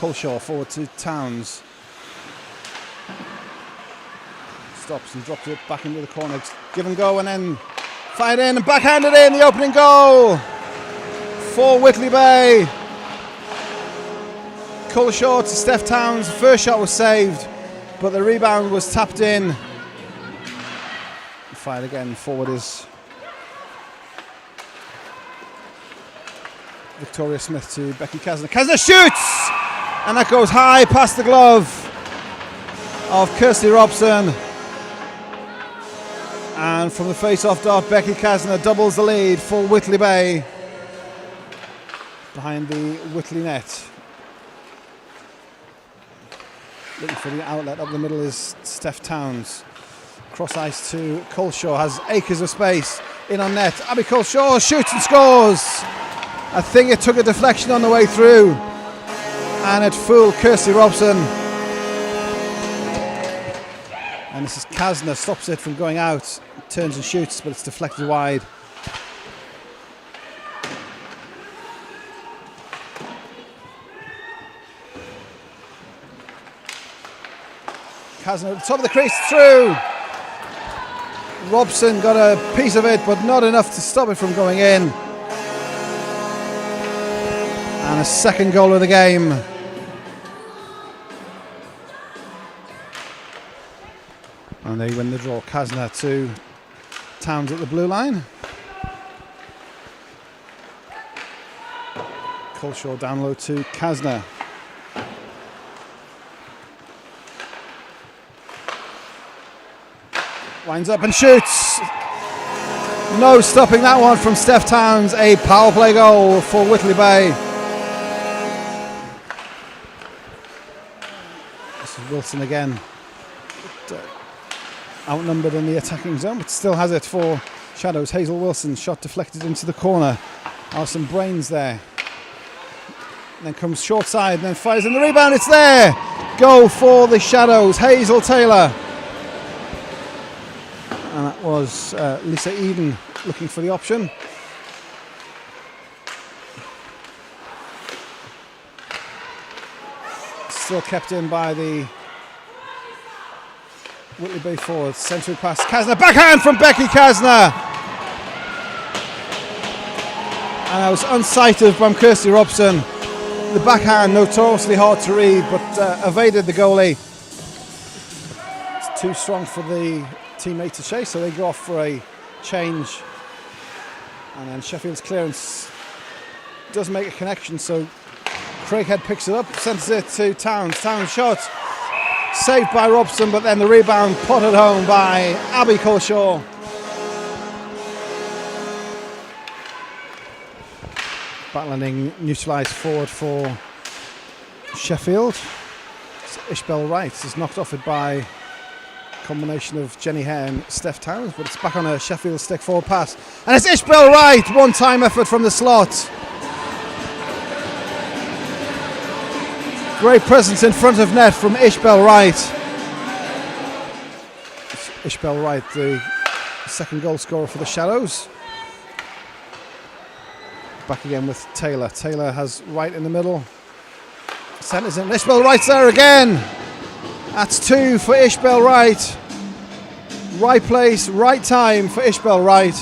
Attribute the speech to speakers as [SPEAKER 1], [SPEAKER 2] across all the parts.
[SPEAKER 1] Culshaw forward to Towns. Stops and drops it back into the corner. Give and go and then fired in and backhanded in the opening goal for Whitley Bay. Culshaw to Steph Towns. The first shot was saved, but the rebound was tapped in. Fired again. Forward is Victoria Smith to Becky Kasner. Kasner shoots! And that goes high past the glove of Kirsty Robson. And from the face-off dot, Becky Kasner doubles the lead for Whitley Bay behind the Whitley net. Looking for the outlet up the middle is Steph Towns. Cross ice to Culshaw, has acres of space in on net. Abby Culshaw shoots and scores. I think it took a deflection on the way through and it fooled Kirsty Robson. And this is Kasner, stops it from going out, turns and shoots, but it's deflected wide. Kasner at the top of the crease, through. Robson got a piece of it, but not enough to stop it from going in. And a second goal of the game. And they win the draw. Kasner to Towns at the blue line. Culshaw down low to Kasner. Winds up and shoots. No stopping that one from Steph Towns. A power play goal for Whitley Bay. This is Wilson again. Outnumbered in the attacking zone, but still has it for Shadows. Hazel Wilson, shot deflected into the corner. Alison Brains there. And then comes short side and then fires in the rebound. It's there. Goal for the Shadows. Hazel Taylor. And that was Lisa Eden looking for the option. Still kept in by the Whitley Bay forward. Century pass. Kasner. Backhand from Becky Kasner. And that was unsighted from Kirsty Robson. The backhand notoriously hard to read, but evaded the goalie. It's too strong for the teammate to chase, so they go off for a change. And then Sheffield's clearance does make a connection, so Craighead picks it up, sends it to Towns. Towns shot saved by Robson, but then the rebound potted home by Abby Culshaw. Battling neutralised forward for Sheffield. It's Ishbel Wright is knocked off it by combination of Jenny Hare and Steph Towns, but it's back on a Sheffield stick forward pass. And it's Ishbel Wright, one-time effort from the slot. Great presence in front of net from Ishbel Wright. Ishbel Wright, the second goal scorer for the Shadows. Back again with Taylor. Taylor has Wright in the middle. Centres in. Ishbel Wright's there again. That's two for Ishbel Wright. Right place, right time for Ishbel Wright.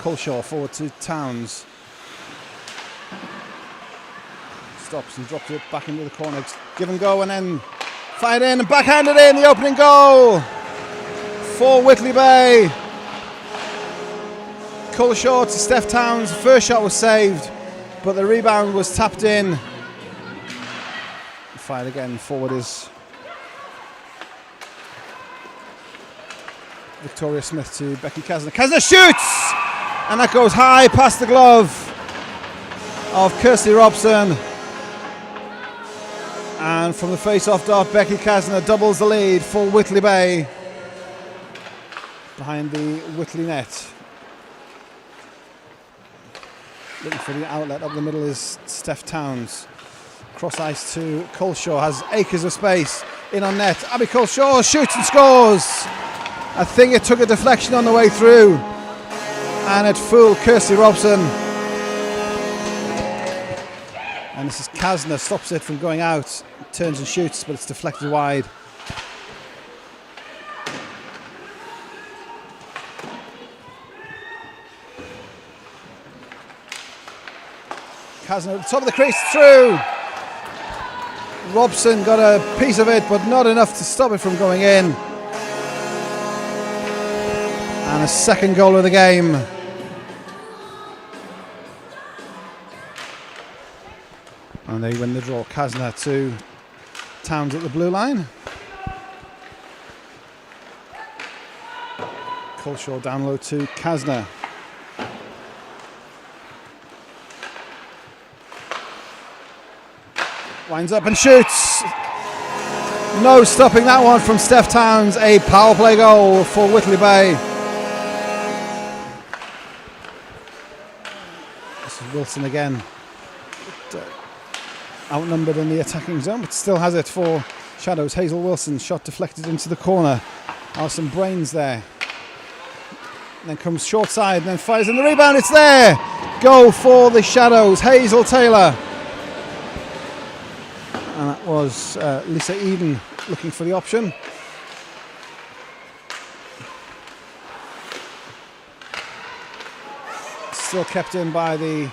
[SPEAKER 1] Culshaw forward to Towns. Stops and drops it back into the corner. Give and go and then fired in and backhanded in the opening goal for Whitley Bay. Culshaw to Steph Towns. The first shot was saved, but the rebound was tapped in. Fired again. Forward is Victoria Smith to Becky Kasner. Kasner shoots! And that goes high past the glove of Kirsty Robson. And from the face-off dot, Becky Kasner doubles the lead for Whitley Bay behind the Whitley net. Looking for the outlet up the middle is Steph Towns. Cross ice to Culshaw, has acres of space in on net. Abby Culshaw shoots and scores. I think it took a deflection on the way through and it fooled Kirsty Robson. And this is Kasner, stops it from going out, turns and shoots, but it's deflected wide. Kasner at the top of the crease, through. Robson got a piece of it, but not enough to stop it from going in. And a second goal of the game. And they win the draw. Kasner to Towns at the blue line. Culshaw down low to Kasner. Winds up and shoots. No stopping that one from Steph Towns. A power play goal for Whitley Bay. This is Wilson again. Outnumbered in the attacking zone, but still has it for Shadows. Hazel Wilson, shot deflected into the corner. Alison Brains there. And then comes short side and then fires in the rebound. It's there. Goal for the Shadows. Hazel Taylor. And that was Lisa Eden looking for the option. Still kept in by the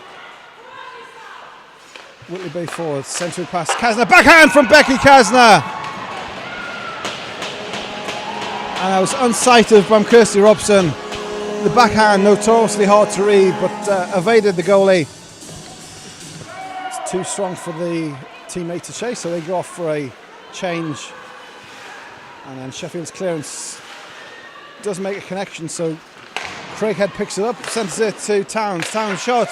[SPEAKER 1] Whitley Bay forward. Century pass. Kasner. Backhand from Becky Kasner. And that was unsighted from Kirsty Robson. The backhand notoriously hard to read, but evaded the goalie. It's too strong for the teammate to chase, so they go off for a change. And then Sheffield's clearance does make a connection, so Craighead picks it up, sends it to Towns. Towns shot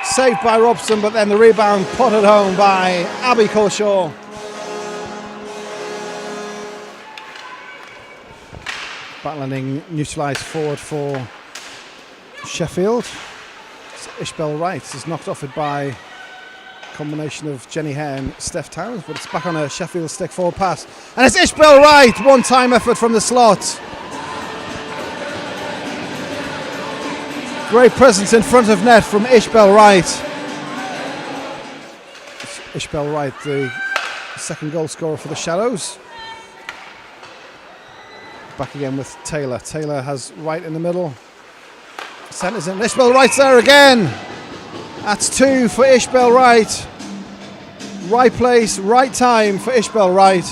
[SPEAKER 1] saved by Robson, but then the rebound potted home by Abby Culshaw. Battling neutralised forward for Sheffield. It's Ishbel Wright is knocked off it by combination of Jenny Hare and Steph Towns, but it's back on a Sheffield stick forward pass. And it's Ishbel Wright, one-time effort from the slot. Great presence in front of net from Ishbel Wright. Ishbel Wright, the second goal scorer for the Shadows. Back again with Taylor. Taylor has Wright in the middle. Centres in. Ishbel Wright's there again. That's two for Ishbel Wright. Right place, right time for Ishbel Wright.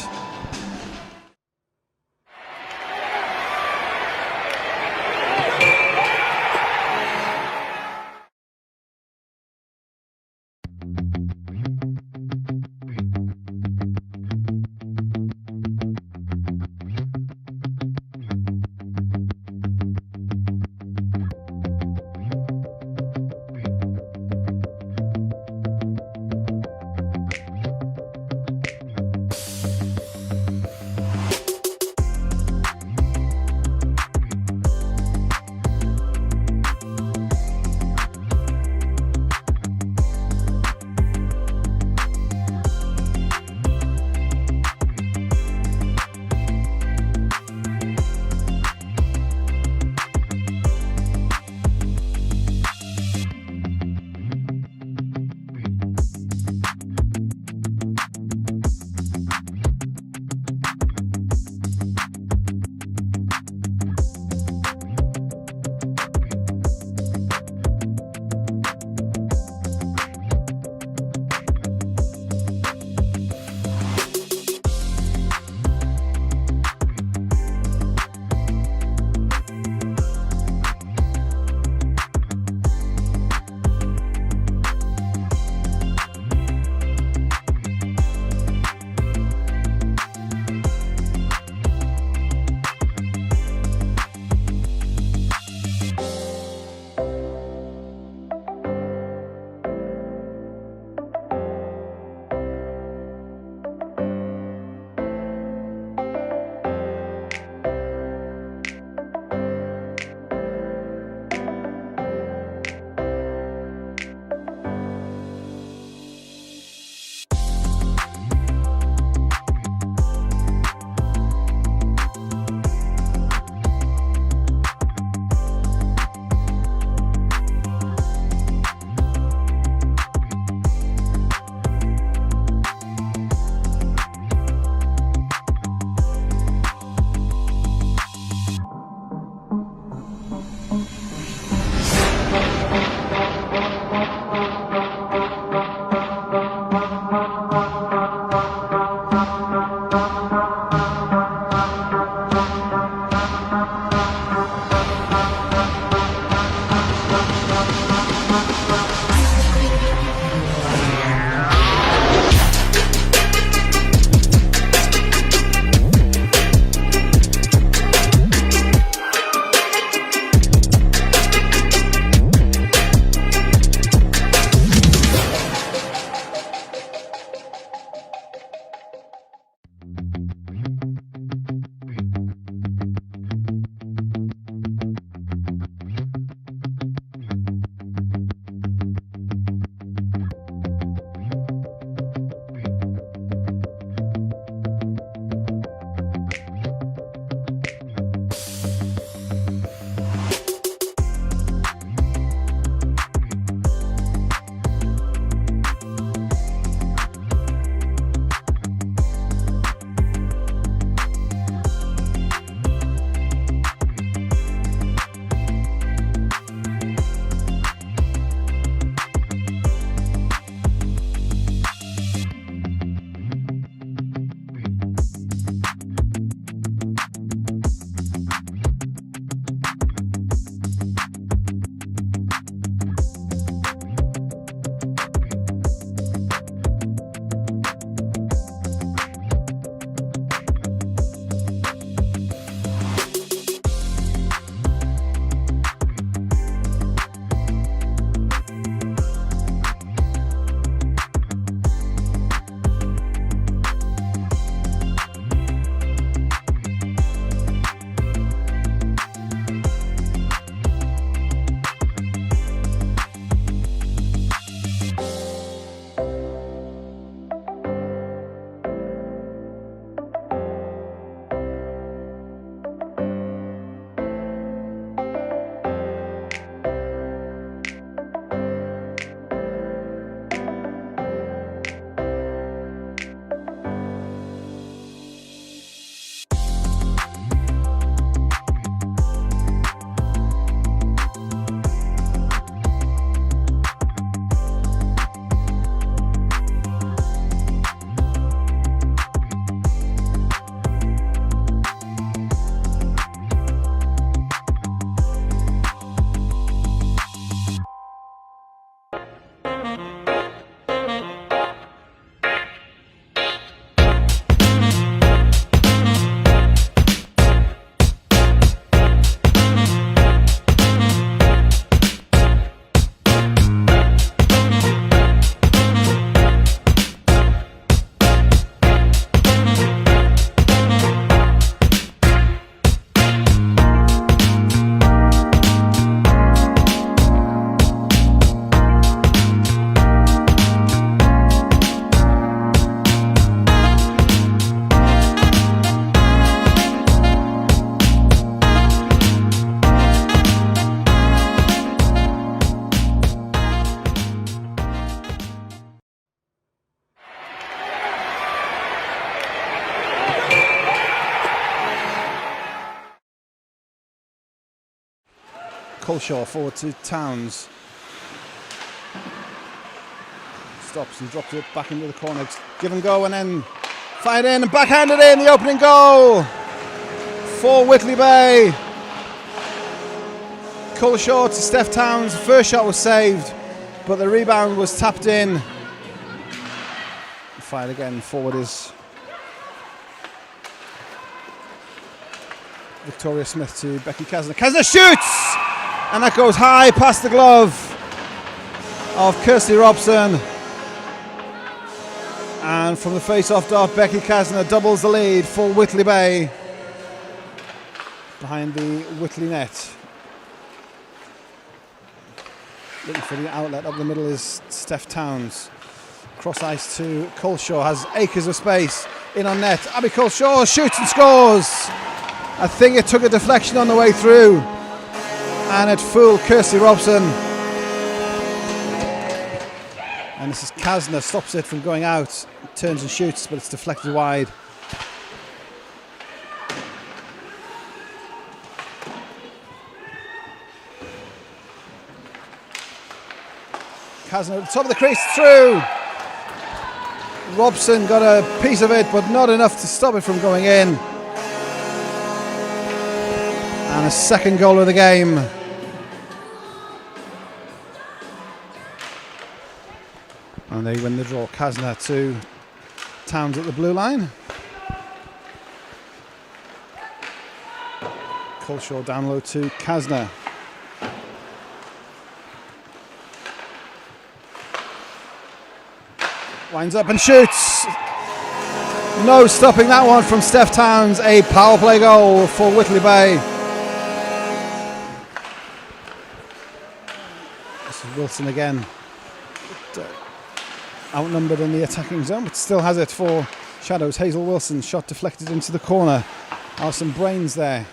[SPEAKER 1] Culshaw forward to Towns. Stops and drops it back into the corner. Give and go and then fired in and backhanded in the opening goal for Whitley Bay. Culshaw to Steph Towns. The first shot was saved, but the rebound was tapped in. Fired again. Forward is Victoria Smith to Becky Kasner. Kasner shoots! And that goes high past the glove of Kirsty Robson. And from the face-off dot, Becky Kasner doubles the lead for Whitley Bay behind the Whitley net. Looking for the outlet up the middle is Steph Towns. Cross ice to Culshaw, has acres of space in on net. Abby Culshaw shoots and scores. I think it took a deflection on the way through and it fooled Kirsty Robson. And this is Kasner, stops it from going out, turns and shoots, but it's deflected wide. Kasner at the top of the crease, through. Robson got a piece of it, but not enough to stop it from going in. And a second goal of the game. And they win the draw. Kasner to Towns at the blue line. Culshaw down low to Kasner. Winds up and shoots. No stopping that one from Steph Towns. A power play goal for Whitley Bay. This is Wilson again. Outnumbered in the attacking zone, but still has it for Shadows. Hazel Wilson, shot deflected into the corner. Alison Brains there.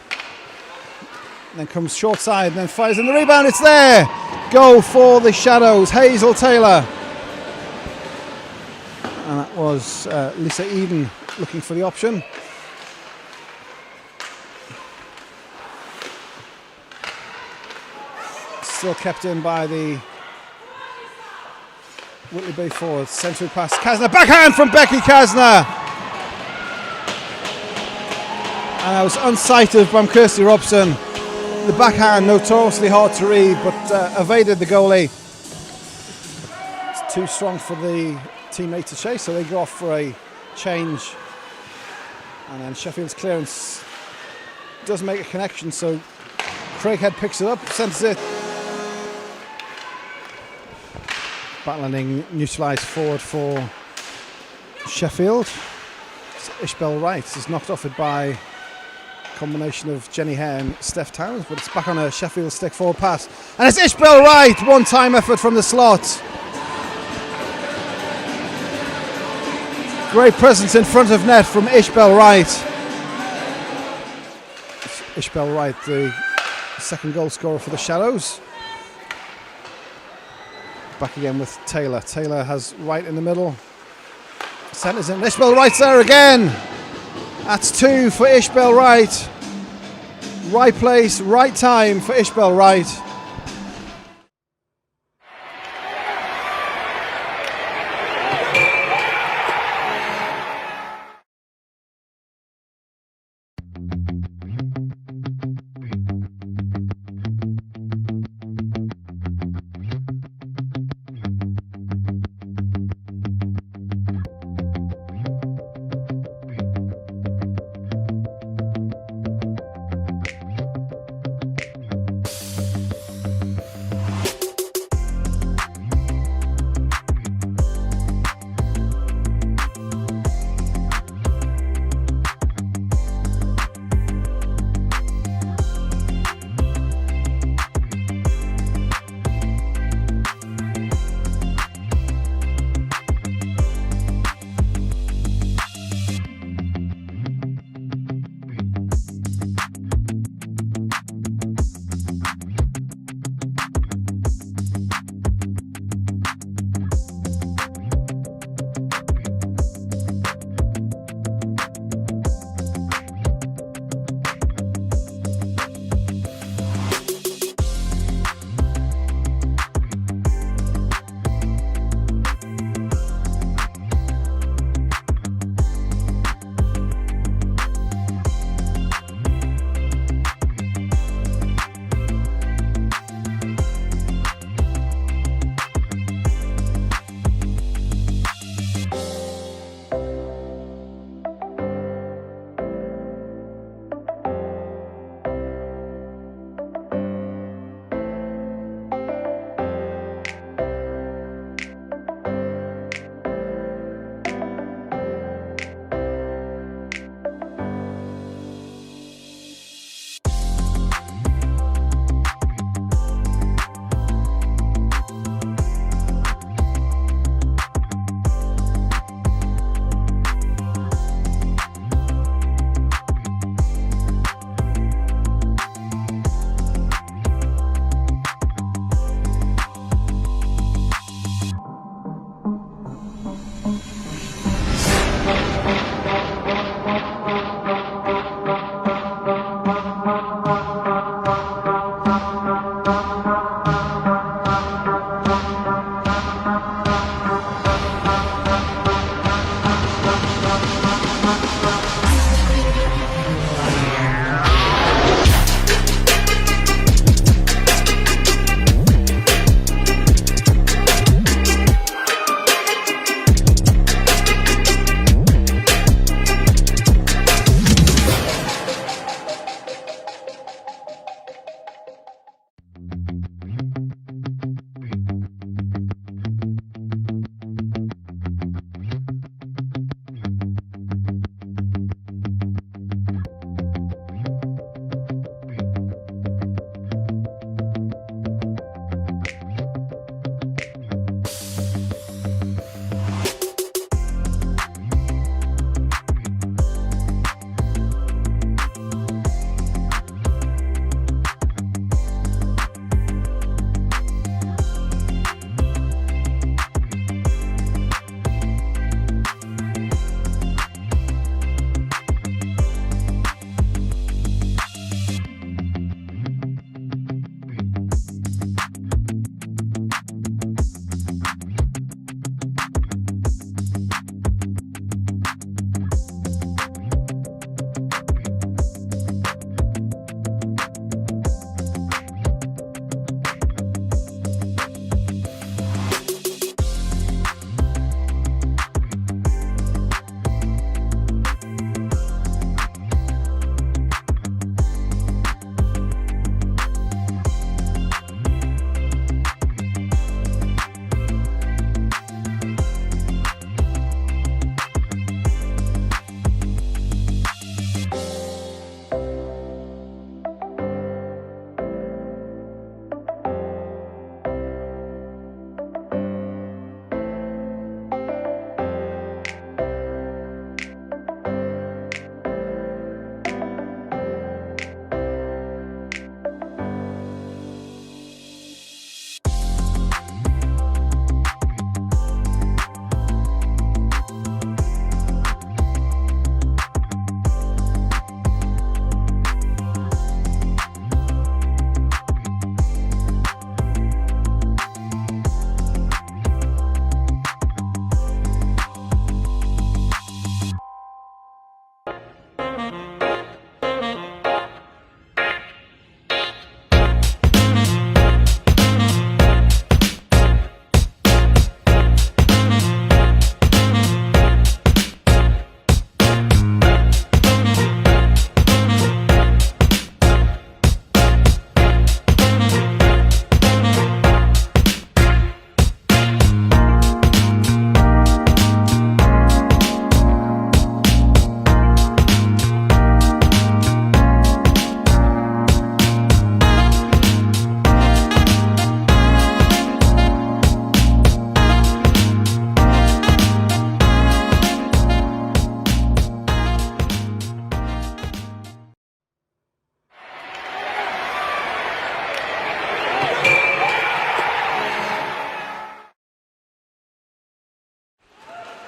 [SPEAKER 1] And then comes short side and then fires in the rebound. It's there. Goal for the Shadows. Hazel Taylor. And that was Lisa Eden looking for the option. Still kept in by the Whitley Bay forward. Central pass. Kasner. Backhand from Becky Kasner. And that was unsighted from Kirsty Robson. The backhand notoriously hard to read, but evaded the goalie. It's too strong for the teammate to chase, so they go off for a change. And then Sheffield's clearance does make a connection, so Craighead picks it up, centres it. Backlanding neutralised forward for Sheffield. It's Ishbel Wright is knocked off it by a combination of Jenny Hare and Steph Towns, but it's back on a Sheffield stick forward pass. And it's Ishbel Wright, one-time effort from the slot. Great presence in front of net from Ishbel Wright. Ishbel Wright, the second goal scorer for the Shadows. Back again with Taylor. Taylor has Wright in the middle. Centres in. Ishbel Wright's there again. That's two for Ishbel Wright. Right place, right time for Ishbel Wright.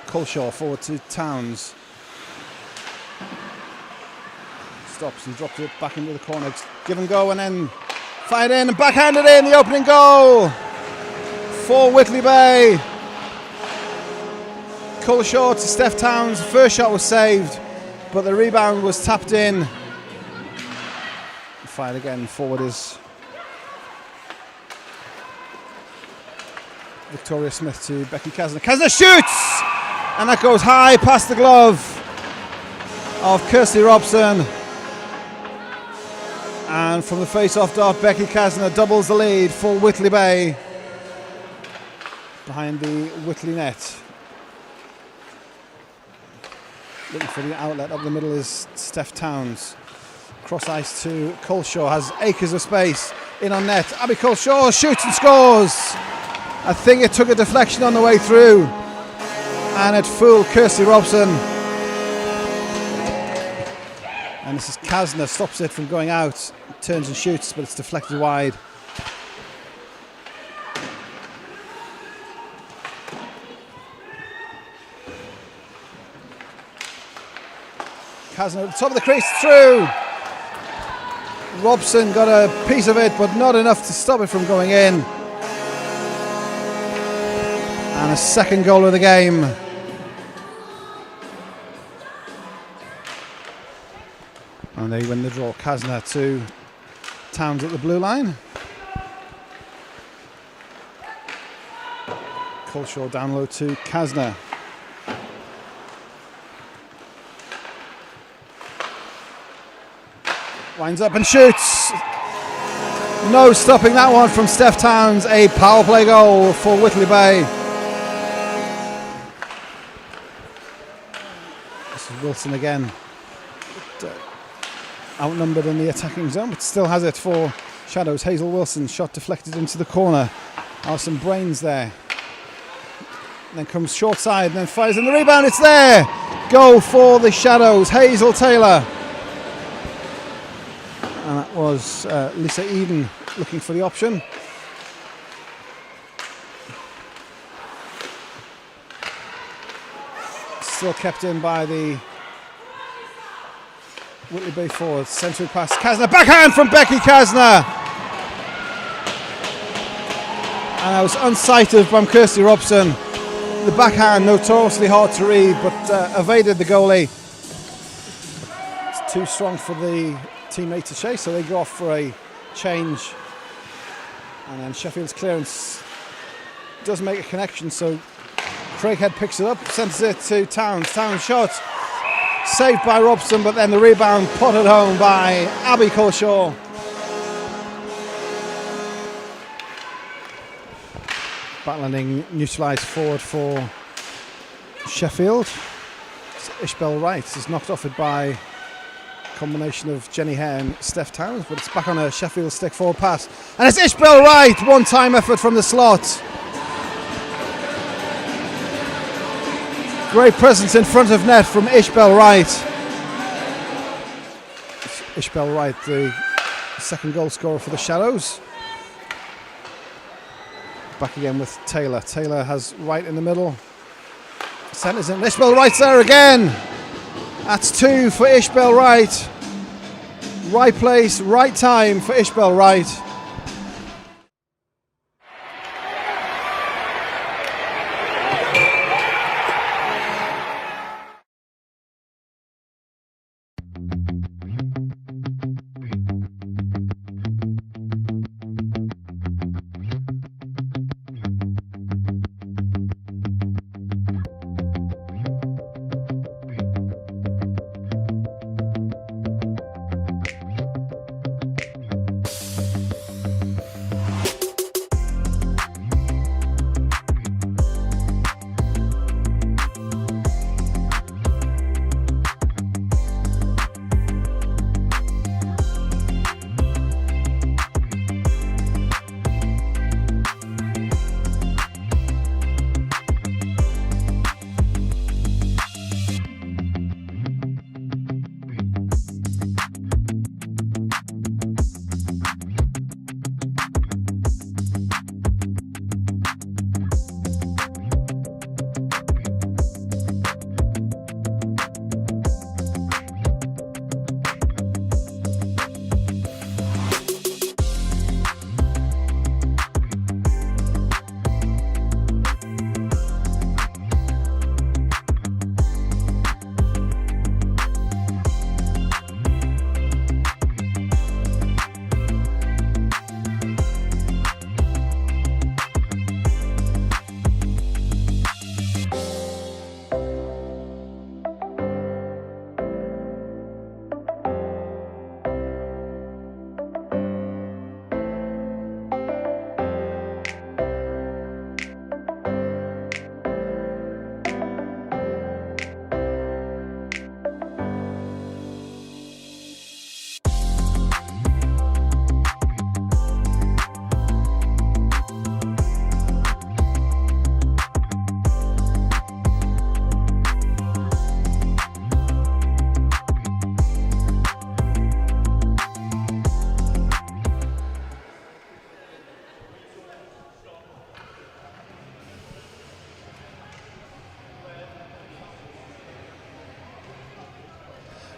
[SPEAKER 1] Culshaw forward to Towns. Stops and drops it back into the corner. Give and go and then fired in and backhanded in the opening goal for Whitley Bay. Culshaw to Steph Towns. First shot was saved, but the rebound was tapped in. Fired again. Forward is Victoria Smith to Becky Kasner. Kasner shoots! And that goes high past the glove of Kirsty Robson. And from the face-off dot, Becky Kasner doubles the lead for Whitley Bay behind the Whitley net. Looking for the outlet up the middle is Steph Towns. Cross ice to Culshaw, has acres of space in on net. Abby Culshaw shoots and scores. I think it took a deflection on the way through and it fooled Kirsty Robson. And this is Kasner, stops it from going out, turns and shoots, but it's deflected wide. Kasner at the top of the crease, through. Robson got a piece of it, but not enough to stop it from going in. And a second goal of the game. And they win the draw. Kasner to Towns at the blue line. Culshaw down low to Kasner. Winds up and shoots. No stopping that one from Steph Towns. A power play goal for Whitley Bay. This is Wilson again. Outnumbered in the attacking zone, but still has it for Shadows. Hazel Wilson, shot deflected into the corner. Alison Brains there. And then comes short side and then fires in the rebound. It's there. Goal for the Shadows. Hazel Taylor. And that was Lisa Eden looking for the option. Still kept in by the Whitley Bay forward. Century pass. Kasner. Backhand from Becky Kasner. And that was unsighted from Kirsty Robson. The backhand notoriously hard to read, but evaded the goalie. It's too strong for the teammate to chase, so they go off for a change. And then Sheffield's clearance does make a connection, so Craighead picks it up, sends it to Towns. Towns shot saved by Robson, but then the rebound potted home by Abby Culshaw. Battling neutralised forward for Sheffield. It's Ishbel Wright is knocked off it by combination of Jenny Hare and Steph Towns, but it's back on a Sheffield stick forward pass. And it's Ishbel Wright, one-time effort from the slot. Great presence in front of net from Ishbel Wright. Ishbel Wright, the second goal scorer for the Shadows. Back again with Taylor. Taylor has Wright in the middle. Centres in. Ishbel Wright's there again. That's two for Ishbel Wright. Right place, right time for Ishbel Wright.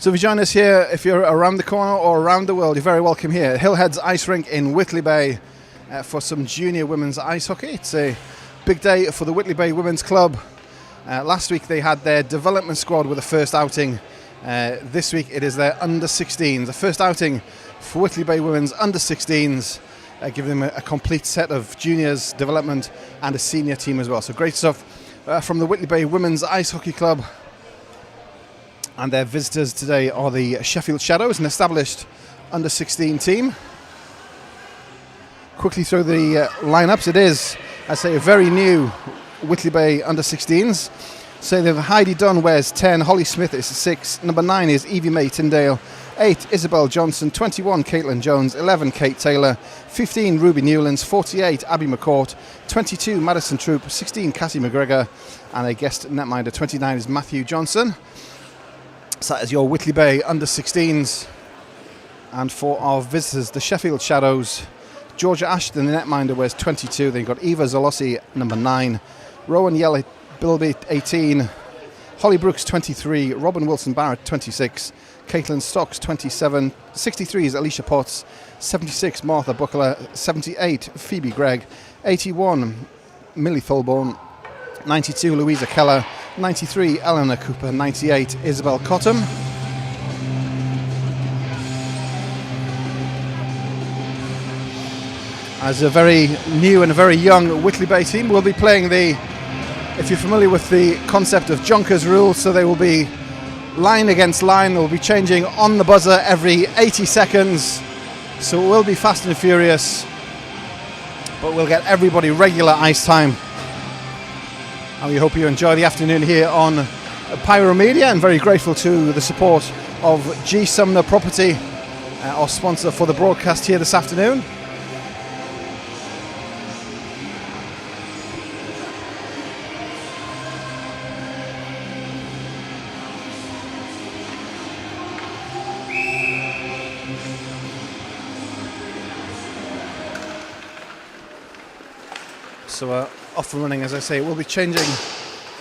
[SPEAKER 1] So if you join us here, if you're around the corner or around the world, you're very welcome here. Hillhead's Ice Rink in Whitley Bay for some junior women's ice hockey. It's a big day for the Whitley Bay Women's Club. Last week they had their development squad with the first outing. This week it is their under-16s. The first outing for Whitley Bay Women's under-16s, giving them a complete set of juniors, development and a senior team as well. So great stuff from the Whitley Bay Women's Ice Hockey Club. And their visitors today are the Sheffield Shadows, an established under-16 team. Quickly through the lineups, it is, I say, a very new Whitley Bay under-16s. So they have Heidi Dunn wears 10, Holly Smith is 6, number 9 is Evie Mae Tyndale, 8 Isabel Johnson, 21 Caitlin Jones, 11 Kate Taylor, 15 Ruby Newlands, 48 Abby McCourt, 22 Madison Troop, 16 Cassie McGregor, and a guest netminder 29 is Matthew Johnson. So that is your Whitley Bay under-16s. And for our visitors, the Sheffield Shadows, Georgia Ashton, the netminder, wears 22. Then you've got Eva Zolossi, number 9. Rowan Yelly Bilby, 18. Holly Brooks, 23. Robin Wilson Barrett, 26. Caitlin Stocks, 27. 63 is Alicia Potts. 76, Martha Buckler. 78, Phoebe Gregg. 81, Millie Thulborn. 92, Louisa Keller. 93, Eleanor Cooper. 98, Isabel Cottam. As a very new and a very young Whitley Bay team, we'll be playing if you're familiar with the concept of Junkers rules, so they will be line against line. They'll be changing on the buzzer every 80 seconds. So it will be fast and furious, but we'll get everybody regular ice time. And we hope you enjoy the afternoon here on Pyromedia, and very grateful to the support of G. Sumner Property, our sponsor for the broadcast here this afternoon. So off and running, as I say, it will be changing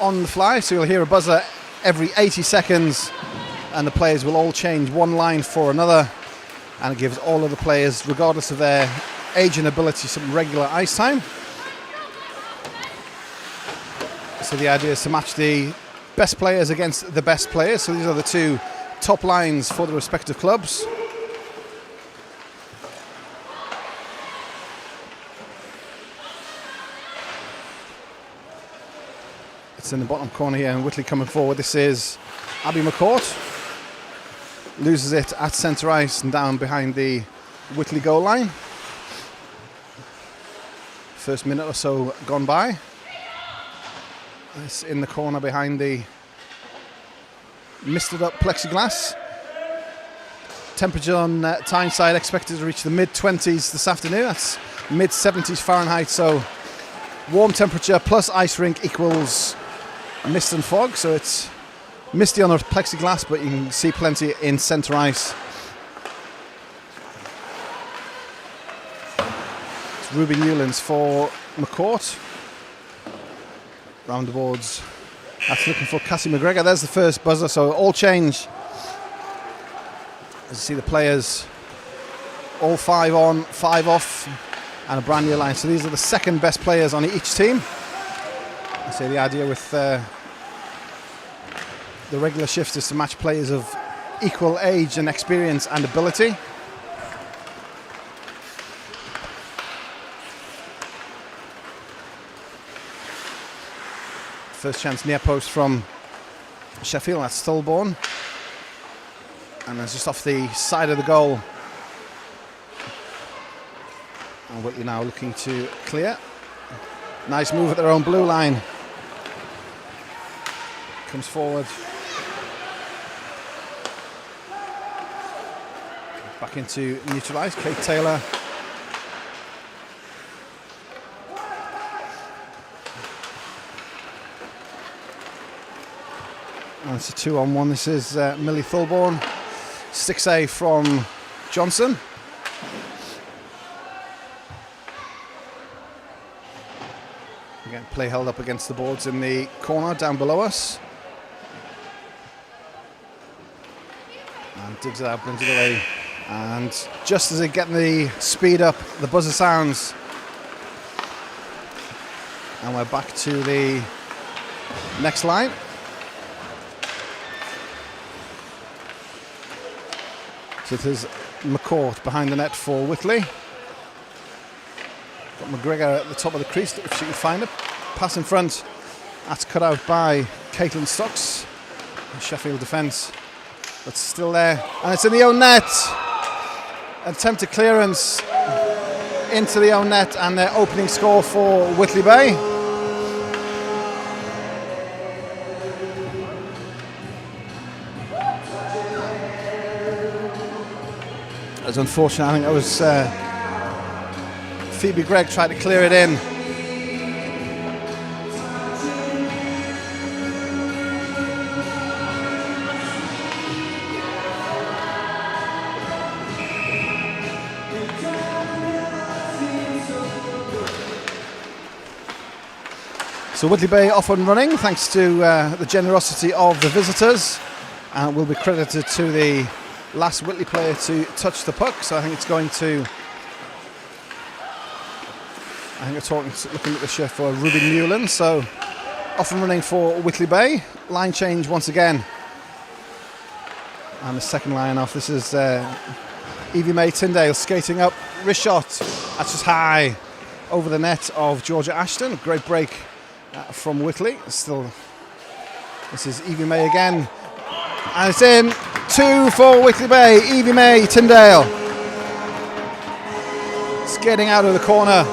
[SPEAKER 1] on the fly, so you'll hear a buzzer every 80 seconds and the players will all change one line for another, and it gives all of the players, regardless of their age and ability, some regular ice time. So the idea is to match the best players against the best players. So these are the two top lines for the respective clubs. It's in the bottom corner here, and Whitley coming forward. This is Abby McCourt. Loses it at centre ice and down behind the Whitley goal line. First minute or so gone by. It's in the corner behind the misted up plexiglass. Temperature on Tyneside expected to reach the mid-20s this afternoon. That's mid-70s Fahrenheit, so warm temperature plus ice rink equals mist and fog, so it's misty on the plexiglass, but you can see plenty in centre ice. It's Ruby Newlands for McCourt. Round the boards. That's looking for Cassie McGregor. There's the first buzzer, so all change. As you see the players, all 5 on, 5 off, and a brand new line. So these are the second best players on each team. I say the idea with the regular shifts is to match players of equal age and experience and ability. First chance near post from Sheffield, that's Thulborn. And that's just off the side of the goal. And Whitley now looking to clear. Nice move at their own blue line. Comes forward. Back into neutralise. Kate Taylor. And it's a 2-on-1. This is Millie Thulborn. 6A from Johnson. Again, play held up against the boards in the corner down below us. digs it out, brings it away, and just as they're getting the speed up, the buzzer sounds, and we're back to the next line. So it is McCourt behind the net for Whitley. Got McGregor at the top of the crease if she can find it. Pass in front. That's cut out by Caitlin Stocks. Sheffield defence. But still there. And it's in the own net. Attempted clearance into the own net, and their opening score for Whitley Bay. It was unfortunate. I think it was Phoebe Gregg tried to clear it in. So Whitley Bay off and running thanks to the generosity of the visitors, and will be credited to the last Whitley player to touch the puck. So I think it's going to, I think we're looking at the shift for Ruby Newland. So off and running for Whitley Bay. Line change once again. And the second line off, this is Evie Mae Tyndale skating up, wrist shot, that's just high over the net of Georgia Ashton. Great break from Whitley. Still, this is Evie Mae again, and it's in. 2 for Whitley Bay. Evie Mae Tyndale skating out of the corner.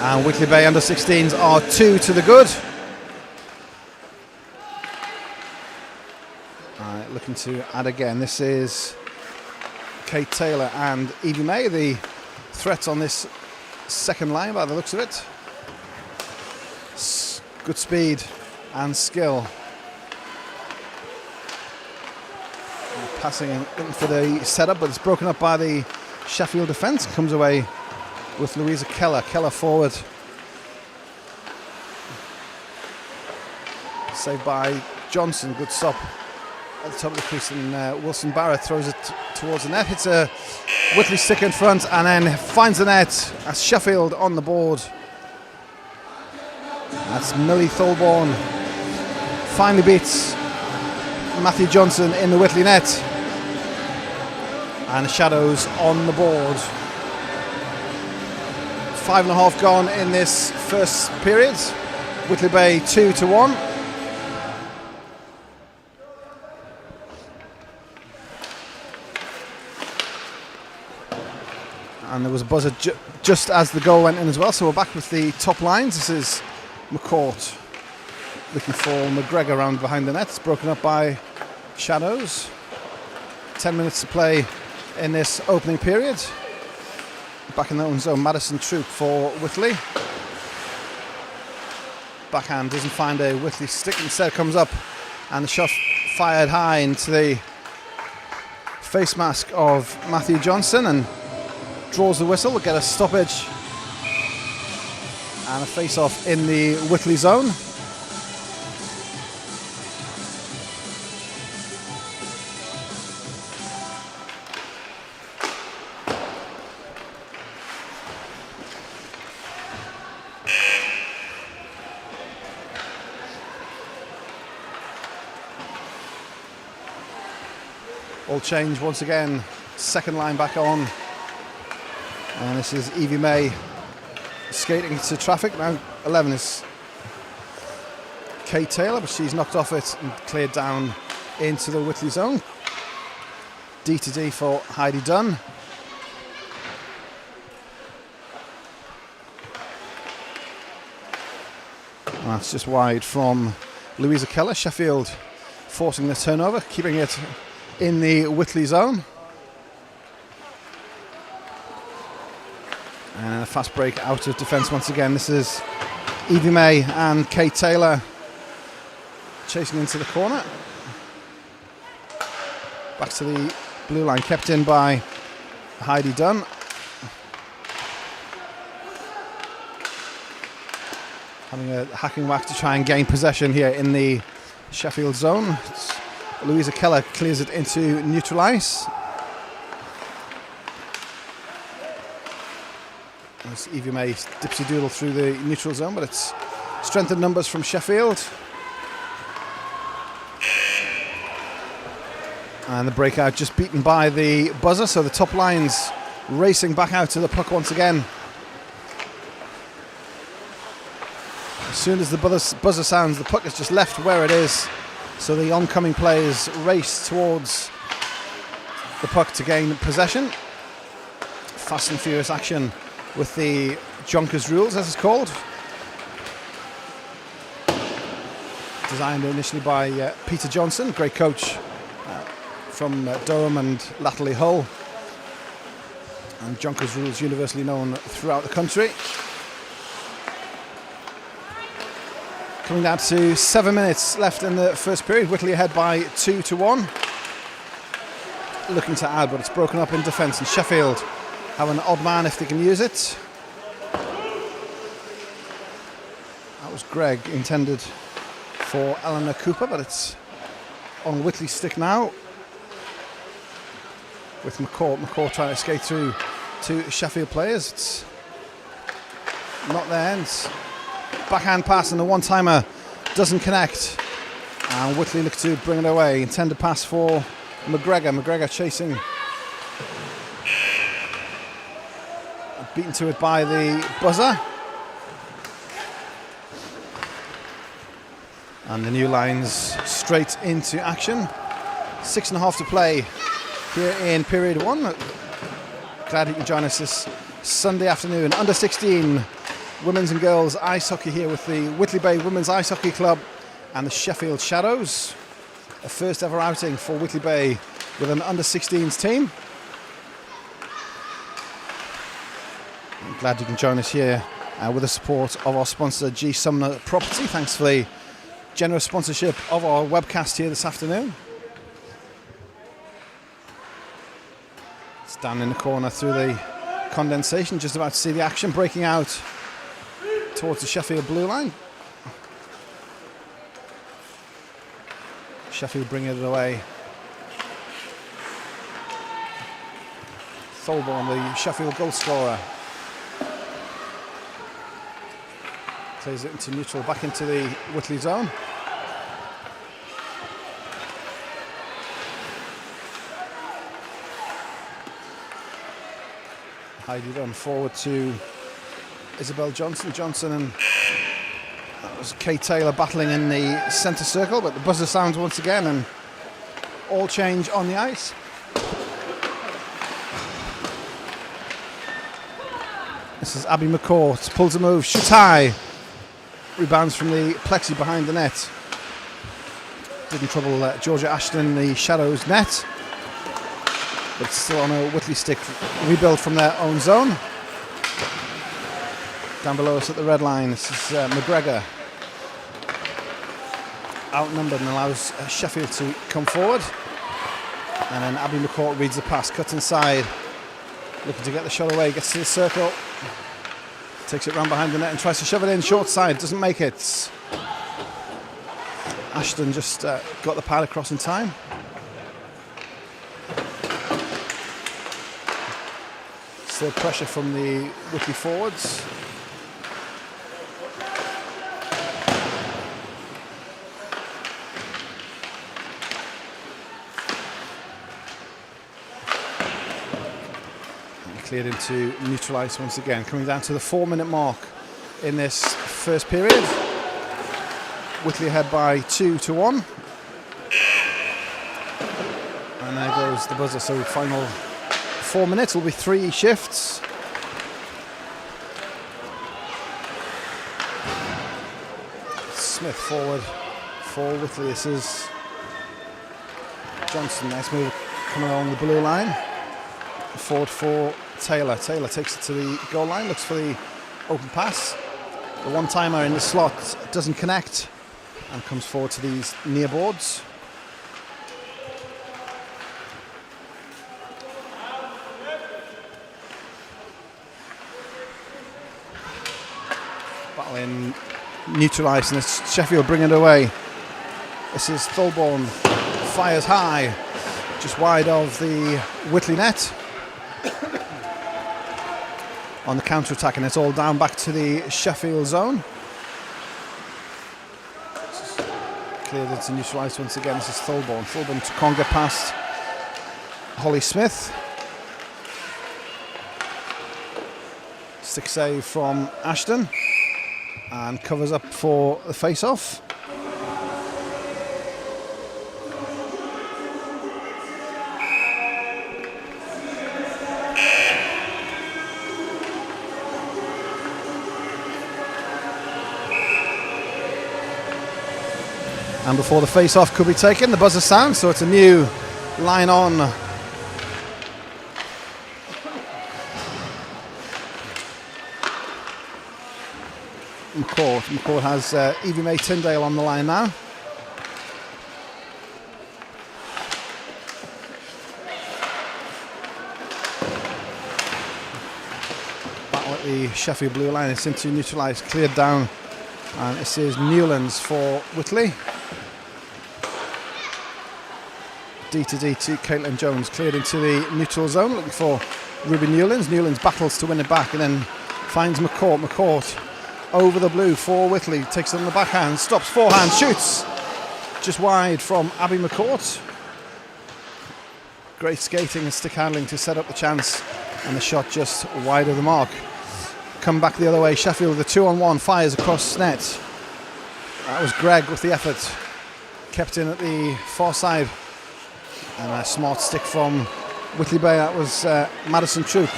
[SPEAKER 1] And Whitley Bay under 16s are 2 to the good. Looking to add again. This is Kate Taylor and Evie Mae, the threats on this second line by the looks of it. Good speed and skill. Passing in for the setup, but it's broken up by the Sheffield defence. Comes away with Louisa Keller. Keller forward. Saved by Johnson. Good stop at the top of the crease, and Wilson Barrett throws it towards the net, hits a Whitley stick in front, and then finds the net as Sheffield on the board. That's Millie Tholborn finally beats Matthew Johnson in the Whitley net, and the Shadows on the board. 5.5 gone in this first period. Whitley Bay 2-1. And there was a buzzer just as the goal went in as well. So we're back with the top lines. This is McCourt looking for McGregor around behind the net. It's broken up by Shadows. 10 minutes to play in this opening period. Back in their own zone, Madison Troop for Whitley. Backhand doesn't find a Whitley stick, instead comes up, and the shot fired high into the face mask of Matthew Johnson, and draws the whistle. We'll get a stoppage and a face-off in the Whitley zone. All change once again. Second line back on. And this is Evie Mae skating into traffic. Now 11 is Kate Taylor, but she's knocked off it and cleared down into the Whitley zone. D to D for Heidi Dunn. That's just wide from Louisa Keller. Sheffield forcing the turnover, keeping it in the Whitley zone. And a fast break out of defence once again. This is Evie Mae and Kate Taylor chasing into the corner. Back to the blue line, kept in by Heidi Dunn. Having a hacking whack to try and gain possession here in the Sheffield zone. Louisa Keller clears it into neutral ice. As Evie May dipsy doodle through the neutral zone, but it's strengthened numbers from Sheffield. And the breakout just beaten by the buzzer, so the top line's racing back out to the puck once again. As soon as the buzzer sounds, the puck is just left where it is, so the oncoming players race towards the puck to gain possession. Fast and furious action with the Jonkers rules, as it's called. Designed initially by Peter Johnson, great coach from Durham and latterly Hull. And Jonkers rules universally known throughout the country. Coming down to 7 minutes left in the first period. Whitley ahead by 2-1. Looking to add, but it's broken up in defence, and Sheffield have an odd man if they can use it. That was Greg, intended for Eleanor Cooper, but it's on Whitley's stick now. With McCaw trying to skate through to Sheffield players. It's not their ends. Backhand pass and the one-timer doesn't connect. And Whitley looks to bring it away. Intended pass for McGregor. McGregor chasing. Beaten to it by the buzzer. And the new lines straight into action. 6.5 to play here in period 1. Glad you can join us this Sunday afternoon. Under 16 women's and girls ice hockey here with the Whitley Bay Women's Ice Hockey Club and the Sheffield Shadows. A first ever outing for Whitley Bay with an under 16s team. I'm glad you can join us here with the support of our sponsor G Sumner Property. Thanks for the generous sponsorship of our webcast here this afternoon. It's down in the corner through the condensation, just about to see the action breaking out towards the Sheffield blue line. Sheffield bringing it away. Tholborn, the Sheffield goal scorer. Plays it into neutral, back into the Whitley zone. Heidi Dunn forward to Isabel Johnson. Johnson and that was Kate Taylor battling in the centre circle, but the buzzer sounds once again and all change on the ice. This is Abby McCourt, pulls a move, shoots high, rebounds from the plexi behind the net. Didn't trouble Georgia Ashton, the Shadows net, but it's still on a Whitley stick, rebuild from their own zone. Down below us at the red line, this is McGregor. Outnumbered and allows Sheffield to come forward. And then Abby McCourt reads the pass, cuts inside, looking to get the shot away, gets to the circle, takes it round behind the net and tries to shove it in short side, doesn't make it. Ashton just got the pad across in time. Still pressure from the Whitley forwards. Cleared into neutral ice once again, coming down to the 4-minute mark in this first period. Whitley ahead by 2-1. And there goes the buzzer, so final 4 minutes will be 3 shifts. Smith forward for Whitley. This is Johnson, nice move coming along the blue line. Forward for Taylor. Taylor takes it to the goal line, looks for the open pass. The one-timer in the slot doesn't connect and comes forward to these near boards. Battling neutralised, and it's Sheffield bringing it away. This is Thorborn, fires high, just wide of the Whitley net. On the counter-attack, and it's all down back to the Sheffield zone. Cleared into neutralised once again. This is Thorborn. Thorborn can't get past Holly Smith. Stick save from Ashton, and covers up for the face-off. And before the face-off could be taken, the buzzer sounds, so it's a new line on. McCourt has Evie May Tyndale on the line now. Battle at the Sheffield blue line. It's into neutralised, cleared down, and this is Newlands for Whitley. D to Caitlin Jones, cleared into the neutral zone, looking for Ruby Newlands. Newlands battles to win it back and then finds McCourt. McCourt over the blue for Whitley, takes it on the backhand, stops forehand, shoots just wide from Abby McCourt. Great skating and stick handling to set up the chance, and the shot just wide of the mark. Come back the other way, Sheffield with a 2-on-1, fires across net. That was Greg with the effort, kept in at the far side. And a smart stick from Whitley Bay, that was Madison Troop.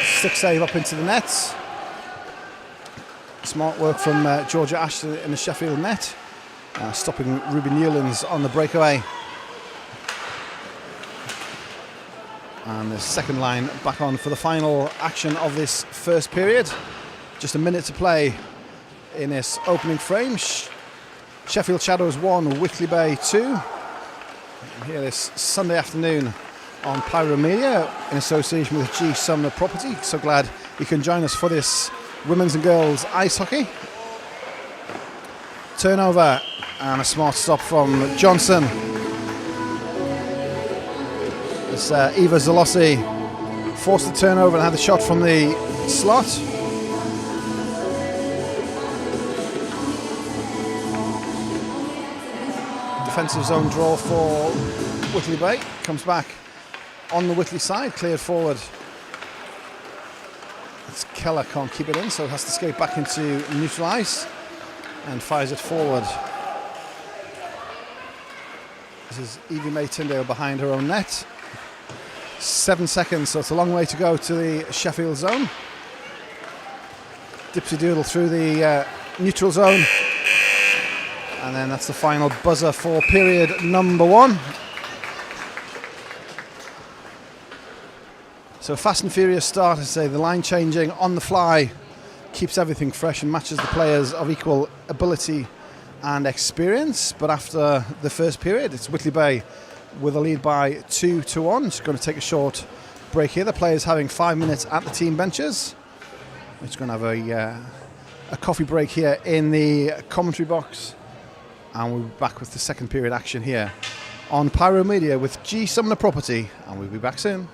[SPEAKER 1] Stick save up into the nets. Smart work from Georgia Ashton in the Sheffield net, stopping Ruby Newlands on the breakaway. And the second line back on for the final action of this first period. Just a minute to play in this opening frame. Sheffield Shadows 1, Whitley Bay 2. Here this Sunday afternoon on Pyro Media in association with G Sumner Property. So glad you can join us for this women's and girls ice hockey. Turnover and a smart stop from Johnson. As Eva Zalossi forced the turnover and had the shot from the slot. Defensive zone draw for Whitley Bay. Comes back on the Whitley side, cleared forward. It's Keller, can't keep it in, so has to skate back into neutral ice and fires it forward. This is Evie May Tyndale behind her own net. 7 seconds, so it's a long way to go to the Sheffield zone. Dipsy doodle through the neutral zone. And then that's the final buzzer for period number 1. So a fast and furious start, I say. The line changing on the fly keeps everything fresh and matches the players of equal ability and experience. But after the first period, it's Whitley Bay with a lead by 2-1. Just going to take a short break here. The players having 5 minutes at the team benches. We're just going to have a coffee break here in the commentary box. And we'll be back with the second period action here on Pyro Media with G Sumner Property. And we'll be back soon.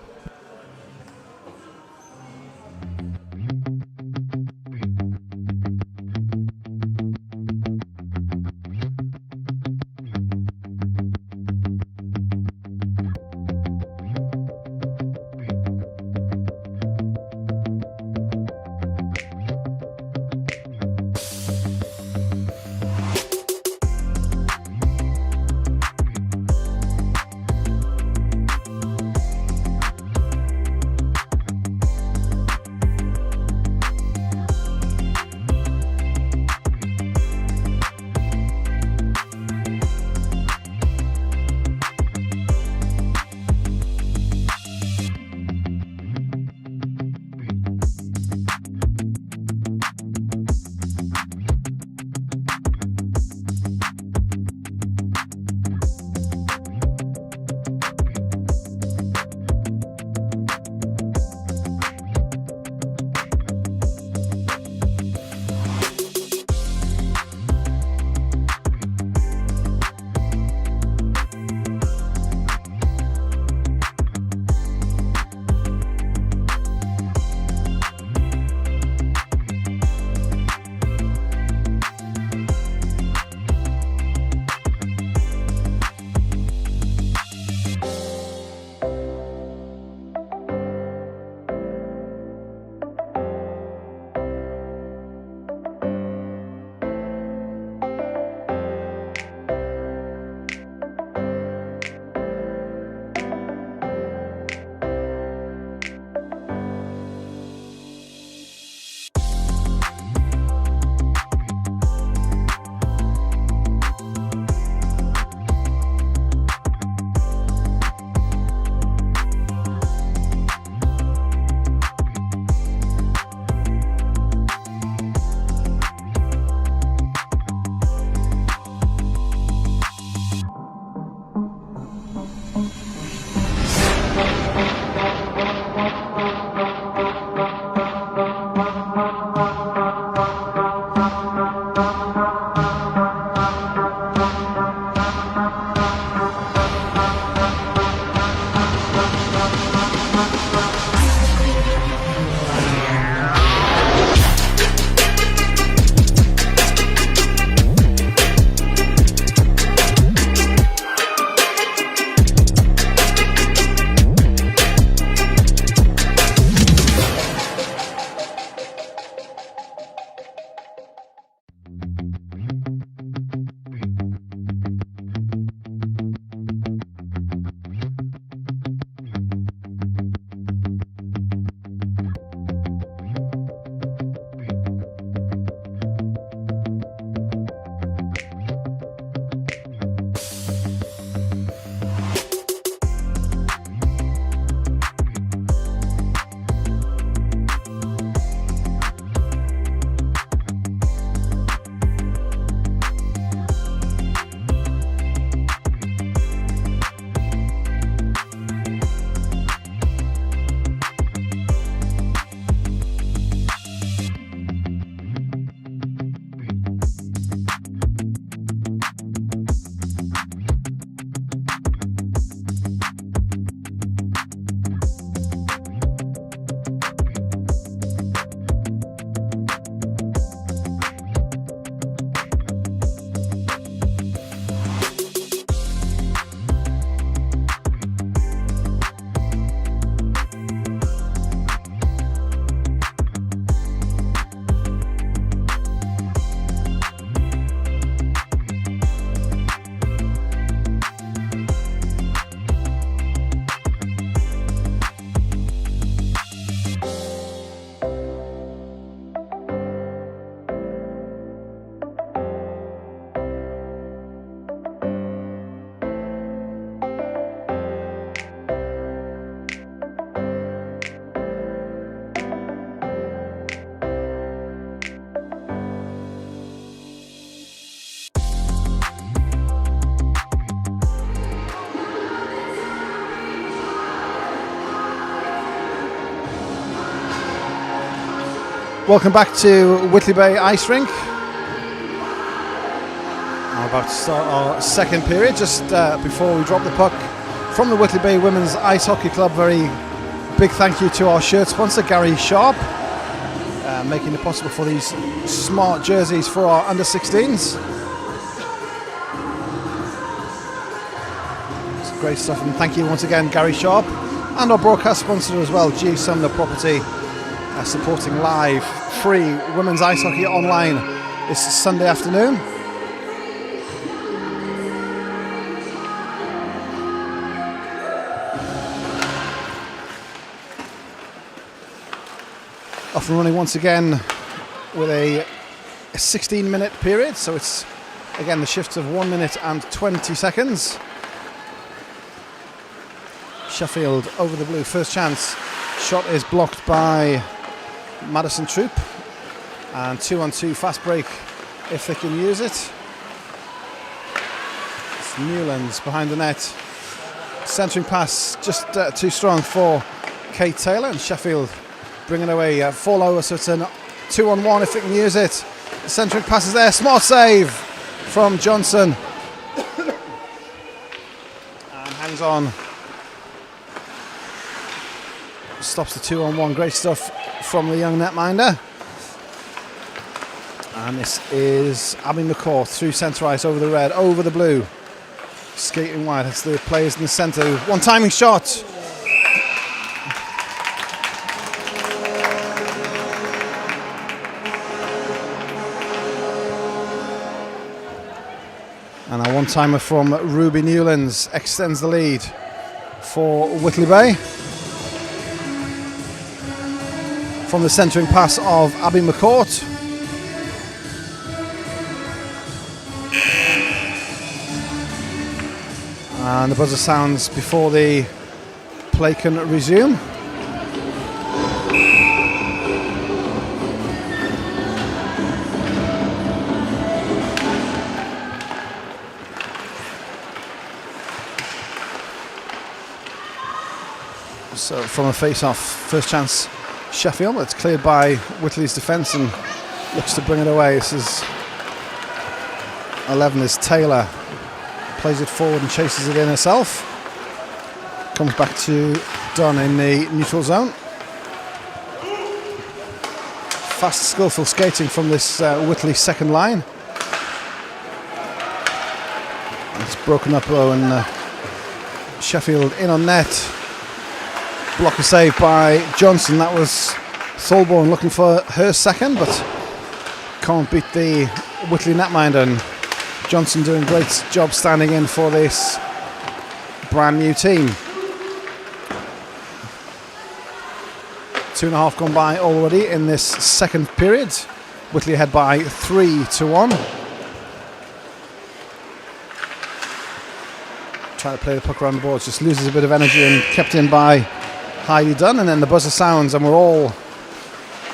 [SPEAKER 1] Welcome back to Whitley Bay Ice Rink. I'm about to start our second period. Just before we drop the puck from the Whitley Bay Women's Ice Hockey Club, very big thank you to our shirt sponsor, Gary Sharp, making it possible for these smart jerseys for our under-16s. It's great stuff, and thank you once again, Gary Sharp, and our broadcast sponsor as well, G. Sumner Property, supporting live, free women's ice hockey online this Sunday afternoon. Off and running once again with a 16-minute period, so it's again the shifts of 1 minute and 20 seconds. Sheffield over the blue, first chance. Shot is blocked by Madison Troop, and 2-on-2 fast break if they can use it. It's Newlands behind the net. Centering pass just too strong for Kate Taylor, and Sheffield bringing away fall over, so it's a 2-on-1 if they can use it. The centering pass is there, smart save from Johnson. And hangs on. Stops the 2-on-1, great stuff from the young netminder. And this is Abby McCourt through centre ice, over the red, over the blue. Skating wide, it's the players in the centre. One timing shot. And a one-timer from Ruby Newlands extends the lead for Whitley Bay. From the centering pass of Abby McCourt. And the buzzer sounds before the play can resume. So from a face-off, first chance Sheffield. It's cleared by Whitley's defence and looks to bring it away. This is 11 is Taylor. Plays it forward and chases it in herself. Comes back to Dunn in the neutral zone. Fast, skillful skating from this Whitley second line. It's broken up though, and Sheffield in on net. Blocker save by Johnson. That was Thorborn looking for her second, but can't beat the Whitley netminder. And Johnson doing a great job standing in for this brand new team. 2.5 gone by already in this second period. Whitley ahead by 3-1. Trying to play the puck around the boards, just loses a bit of energy and kept in by Heidi Dunn, and then the buzzer sounds and we're all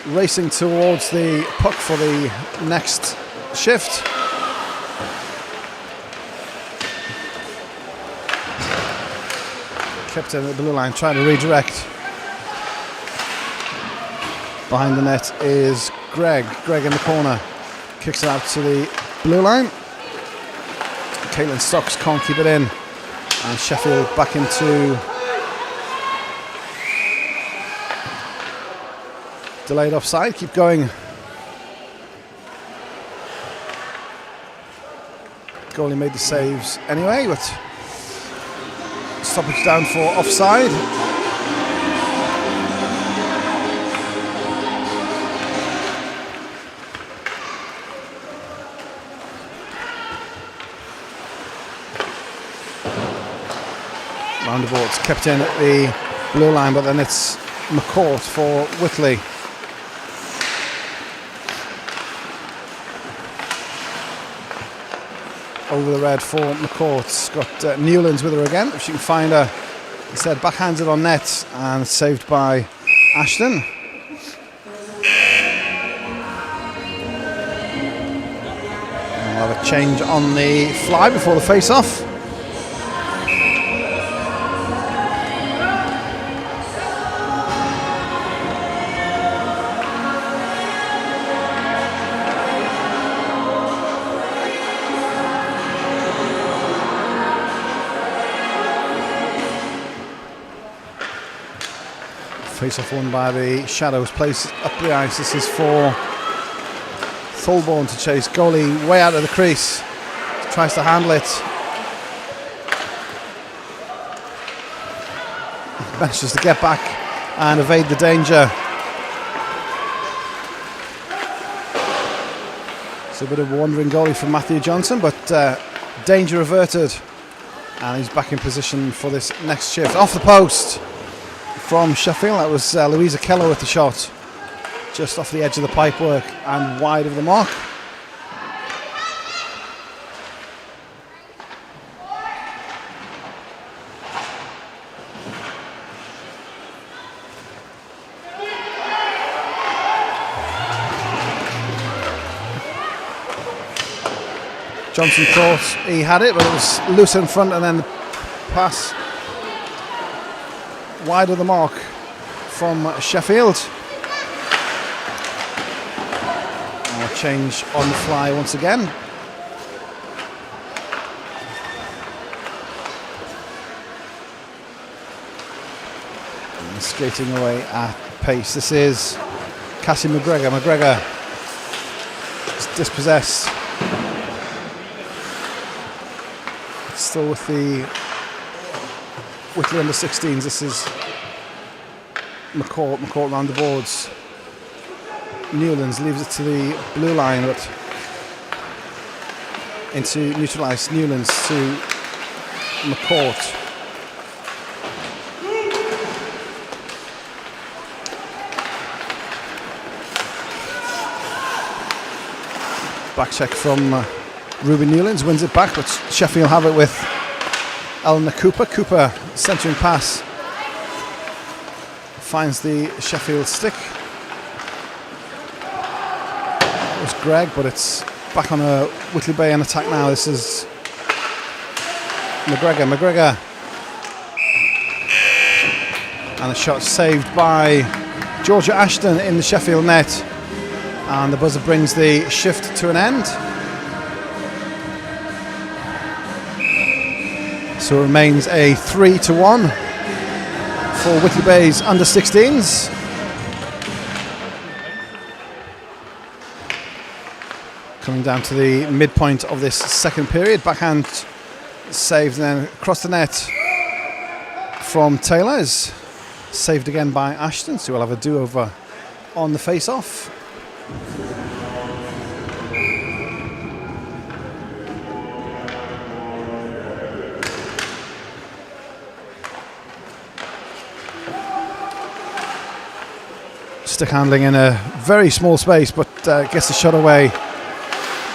[SPEAKER 1] racing towards the puck for the next shift. Kept in at the blue line, trying to redirect. Behind the net is Greg. Greg in the corner, kicks it out to the blue line. Caitlin Stocks can't keep it in, and Sheffield back into delayed offside. Keep going. Goalie made the saves anyway, but stoppage down for offside. Roundabout's kept in at the blue line, but then it's McCourt for Whitley. Over the red for McCourt. Got Newlands with her again, if she can find her. Instead, backhands it on net and saved by Ashton. And we'll have a change on the fly before the face-off. Face-off won by the Shadows. Plays up the ice. This is for Thulborn to chase. Goalie way out of the crease. Tries to handle it. Manages to get back and evade the danger. It's a bit of a wandering goalie from Matthew Johnson, but danger averted. And he's back in position for this next shift. Off the post from Sheffield. That was Louisa Keller with the shot. Just off the edge of the pipework and wide of the mark. Johnson thought he had it, but it was loose in front, and then the pass wide of the mark from Sheffield. And a change on the fly once again. And skating away at pace. This is Cassie McGregor. McGregor is dispossessed. Still with the Whitley under 16s. This is McCourt around the boards. Newlands leaves it to the blue line, but into neutralised. Newlands to McCourt. Back check from Ruby Newlands, wins it back, but Sheffield have it with Eleanor Cooper. Cooper centering pass finds the Sheffield stick. It was Greg, but it's back on a Whitley Bay in attack now. This is McGregor. And a shot saved by Georgia Ashton in the Sheffield net. And the buzzer brings the shift to an end. So it remains a 3-1 for Whitley Bay's under 16s. Coming down to the midpoint of this second period. Backhand saved and then across the net from Taylor is saved again by Ashton. So we'll have a do-over on the face-off. Stick handling in a very small space, but gets the shot away,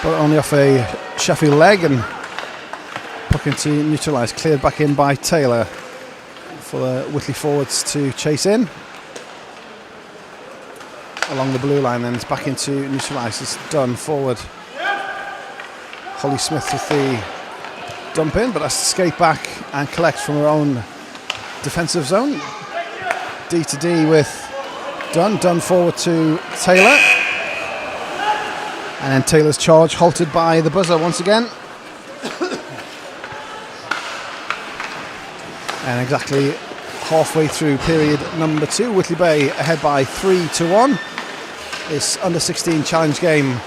[SPEAKER 1] but only off a Sheffield leg, and puck into neutralised, cleared back in by Taylor for the Whitley forwards to chase in along the blue line. Then it's back into neutralised. It's done forward. Holly Smith with the dump in, but has to skate back and collect from her own defensive zone. D to D with Dunn forward to Taylor, and then Taylor's charge halted by the buzzer once again. And exactly halfway through period number 2, Whitley Bay ahead by 3-1. This under 16 challenge game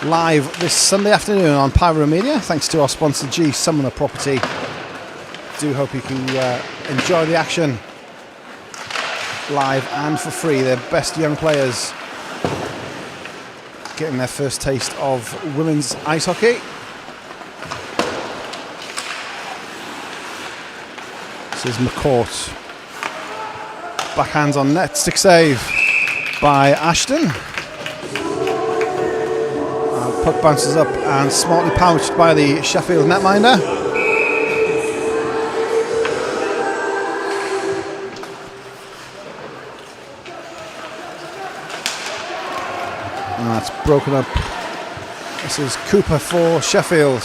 [SPEAKER 1] live this Sunday afternoon on Pyro Media, thanks to our sponsor G Summoner Property. Do hope you can enjoy the action live and for free. Their best young players getting their first taste of women's ice hockey. This is McCourt. Backhands on net, stick save by Ashton. Puck bounces up and smartly pouched by the Sheffield netminder. And that's broken up. This is Cooper for Sheffield.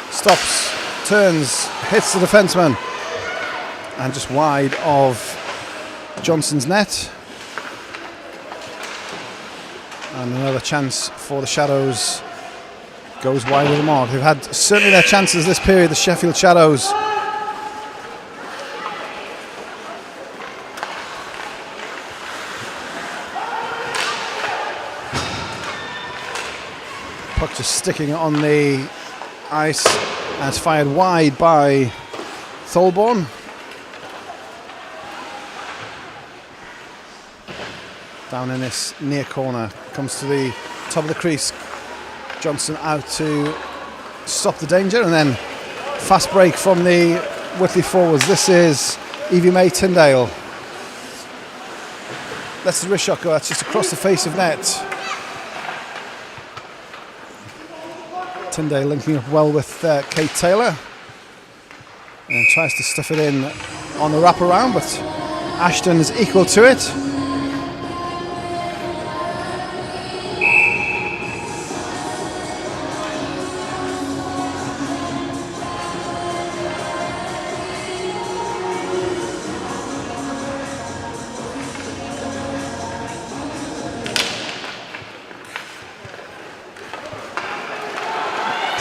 [SPEAKER 1] Stops, turns, hits the defenseman, and just wide of Johnson's net. And another chance for the Shadows goes wide of the mark. They've had certainly their chances this period, the Sheffield Shadows. Puck just sticking on the ice, and it's fired wide by Tholborn. Down in this near corner, comes to the top of the crease. Johnson out to stop the danger, and then fast break from the Whitley forwards. This is Evie May Tyndale. That's the wrist shot go. That's just across the face of net. Tyndale linking up well with Kate Taylor, and tries to stuff it in on the wraparound, but Ashton is equal to it.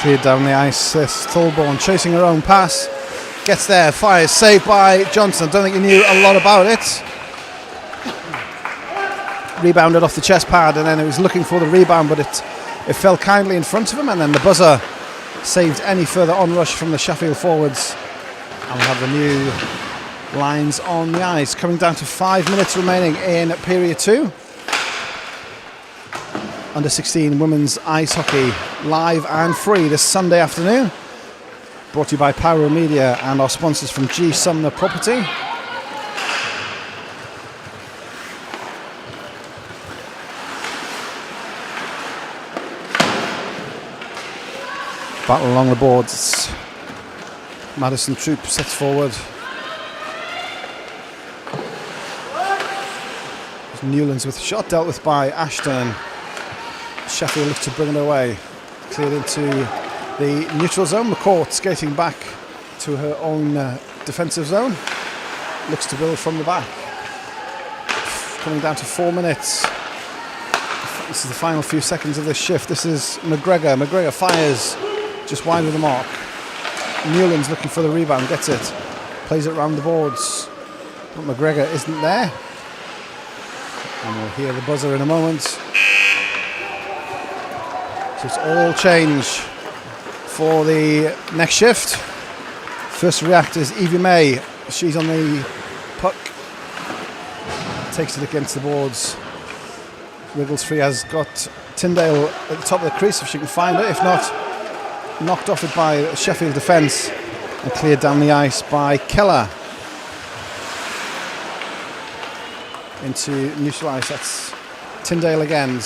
[SPEAKER 1] Cleared down the ice. Tholborn chasing her own pass. Gets there, fires, saved by Johnson. I don't think he knew a lot about it. Rebounded off the chest pad, and then he was looking for the rebound, but it fell kindly in front of him, and then the buzzer saved any further onrush from the Sheffield forwards. And we'll have the new lines on the ice. Coming down to 5 minutes remaining in period 2. Under 16 women's ice hockey, live and free this Sunday afternoon. Brought to you by Pyro Media and our sponsors from G. Sumner Property. Battle along the boards. Madison Troop sets forward. Newlands with a shot dealt with by Ashton. Sheffield looks to bring it away. Cleared into the neutral zone. McCourt skating back to her own defensive zone. Looks to build from the back. Coming down to 4 minutes. This is the final few seconds of this shift. This is McGregor. McGregor fires just wide of the mark. Newlands looking for the rebound. Gets it. Plays it around the boards. But McGregor isn't there. And we'll hear the buzzer in a moment. So it's all change for the next shift. First to react is Evie May. She's on the puck. Takes it against the boards. Wriggles free, has got Tyndale at the top of the crease if she can find it. If not, knocked off it by Sheffield defence and cleared down the ice by Keller. Into neutral ice, that's Tyndale again.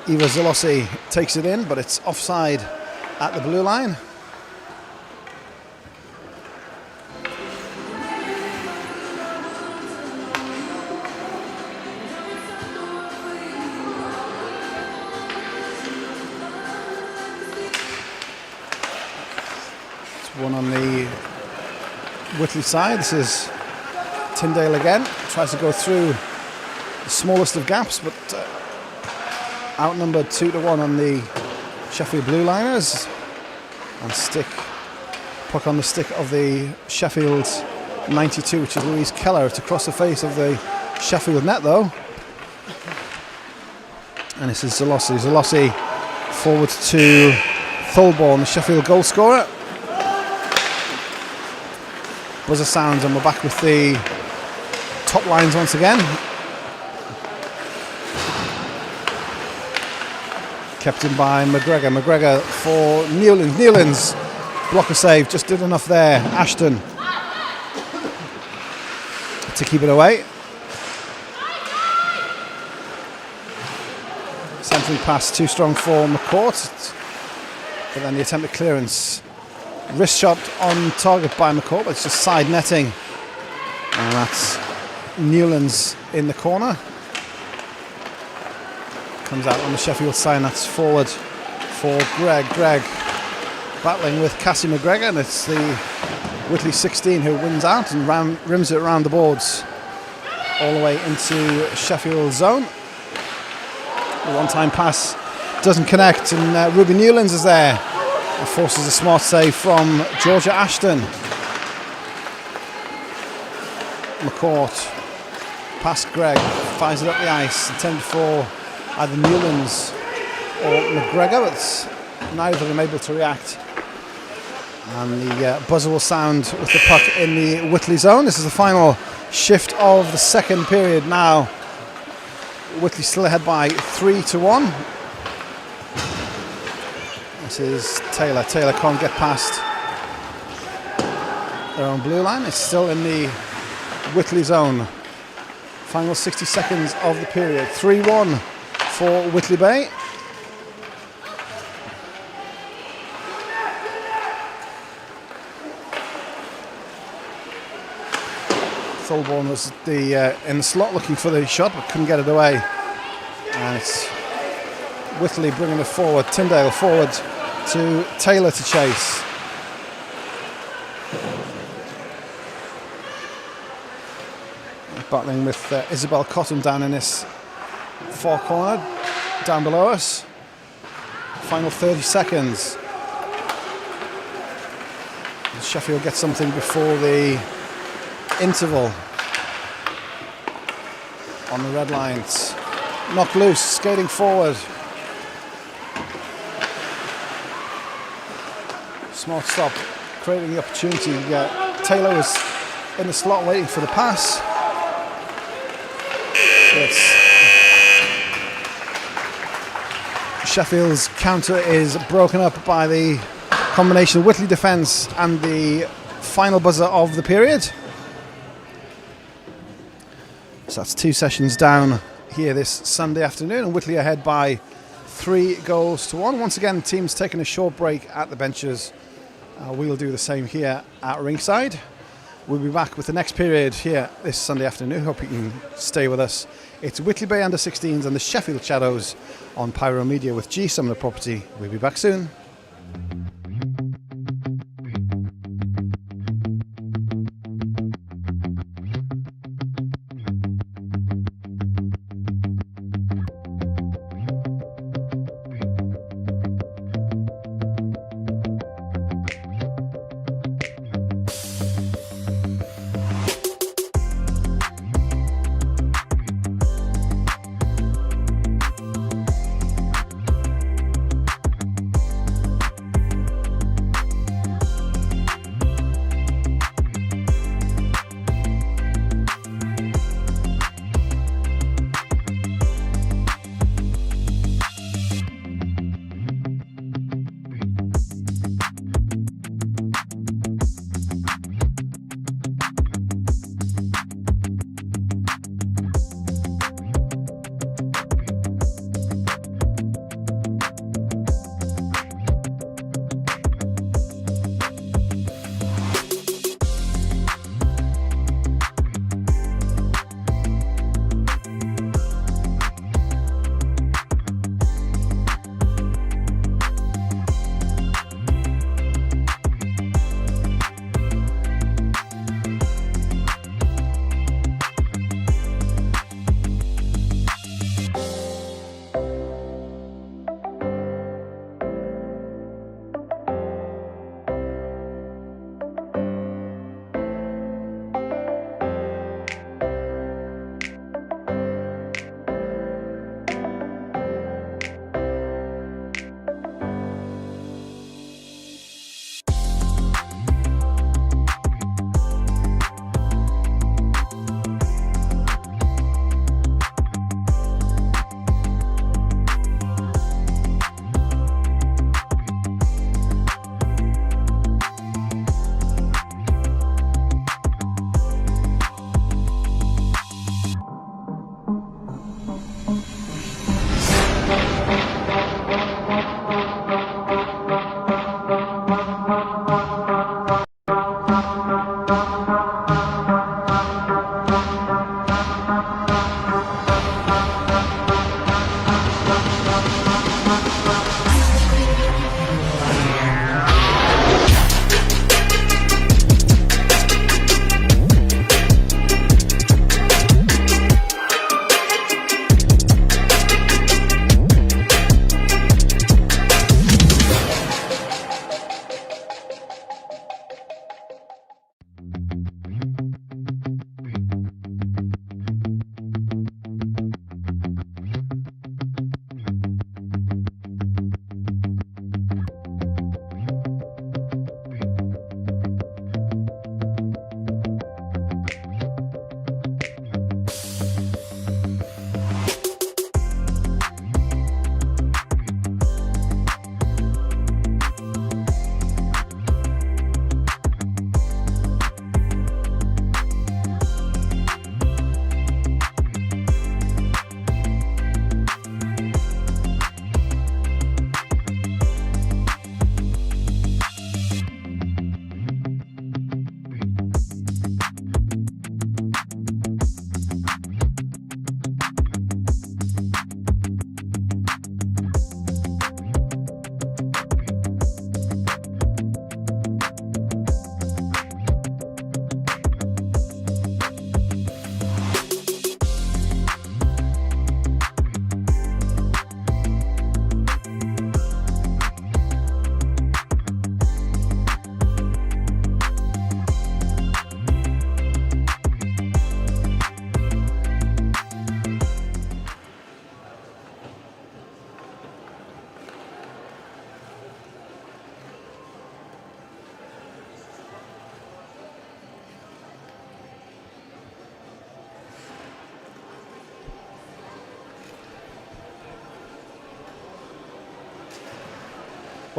[SPEAKER 1] Eva Zalossi takes it in, but it's offside at the blue line. It's one on the Whitley side. This is Tyndale again. Tries to go through the smallest of gaps, but outnumbered 2-1 on the Sheffield Blue Liners, and puck on the stick of the Sheffield 92, which is Louise Keller. It's across the face of the Sheffield net though, and this is Zalossi. Zalossi forward to Tholborn, the Sheffield goal scorer. Buzzer sounds, and we're back with the top lines once again. Kept in by McGregor. McGregor for Newlands. Newlands, blocker save, just did enough there. Ashton to keep it away. Centering pass too strong for McCourt, but then the attempted clearance. Wrist shot on target by McCourt, but it's just side netting. And that's Newlands in the corner. Comes out on the Sheffield side, and that's forward for Greg. Greg battling with Cassie McGregor, and it's the Whitley 16 who wins out and rims it around the boards all the way into Sheffield zone. The one-time pass doesn't connect, and Ruby Newlands is there and forces a smart save from Georgia Ashton. McCourt past Greg, fires it up the ice, intended for either Newlands or McGregor. It's neither of them able to react. And the buzzer will sound with the puck in the Whitley zone. This is the final shift of the second period now. Whitley still ahead by 3-1. This is Taylor. Taylor can't get past their own blue line. It's still in the Whitley zone. Final 60 seconds of the period. 3-1 for Whitley Bay. Thorburn was in the slot looking for the shot but couldn't get it away. And it's Whitley bringing it forward. Tyndale forward to Taylor to chase. Battling with Isabel Cotton down in this far corner, down below us. Final 30 seconds. Sheffield gets something before the interval. On the red lines. Knocked loose, skating forward. Smart stop, creating the opportunity. Taylor was in the slot waiting for the pass. Sheffield's counter is broken up by the combination of Whitley defence and the final buzzer of the period. So that's 2 sessions down here this Sunday afternoon, and Whitley ahead by 3-1. Once again, the team's taking a short break at the benches. We'll do the same here at ringside. We'll be back with the next period here this Sunday afternoon. Hope you can stay with us. It's Whitley Bay Under 16s and the Sheffield Shadows on Pyro Media with G Sumner Property. We'll be back soon.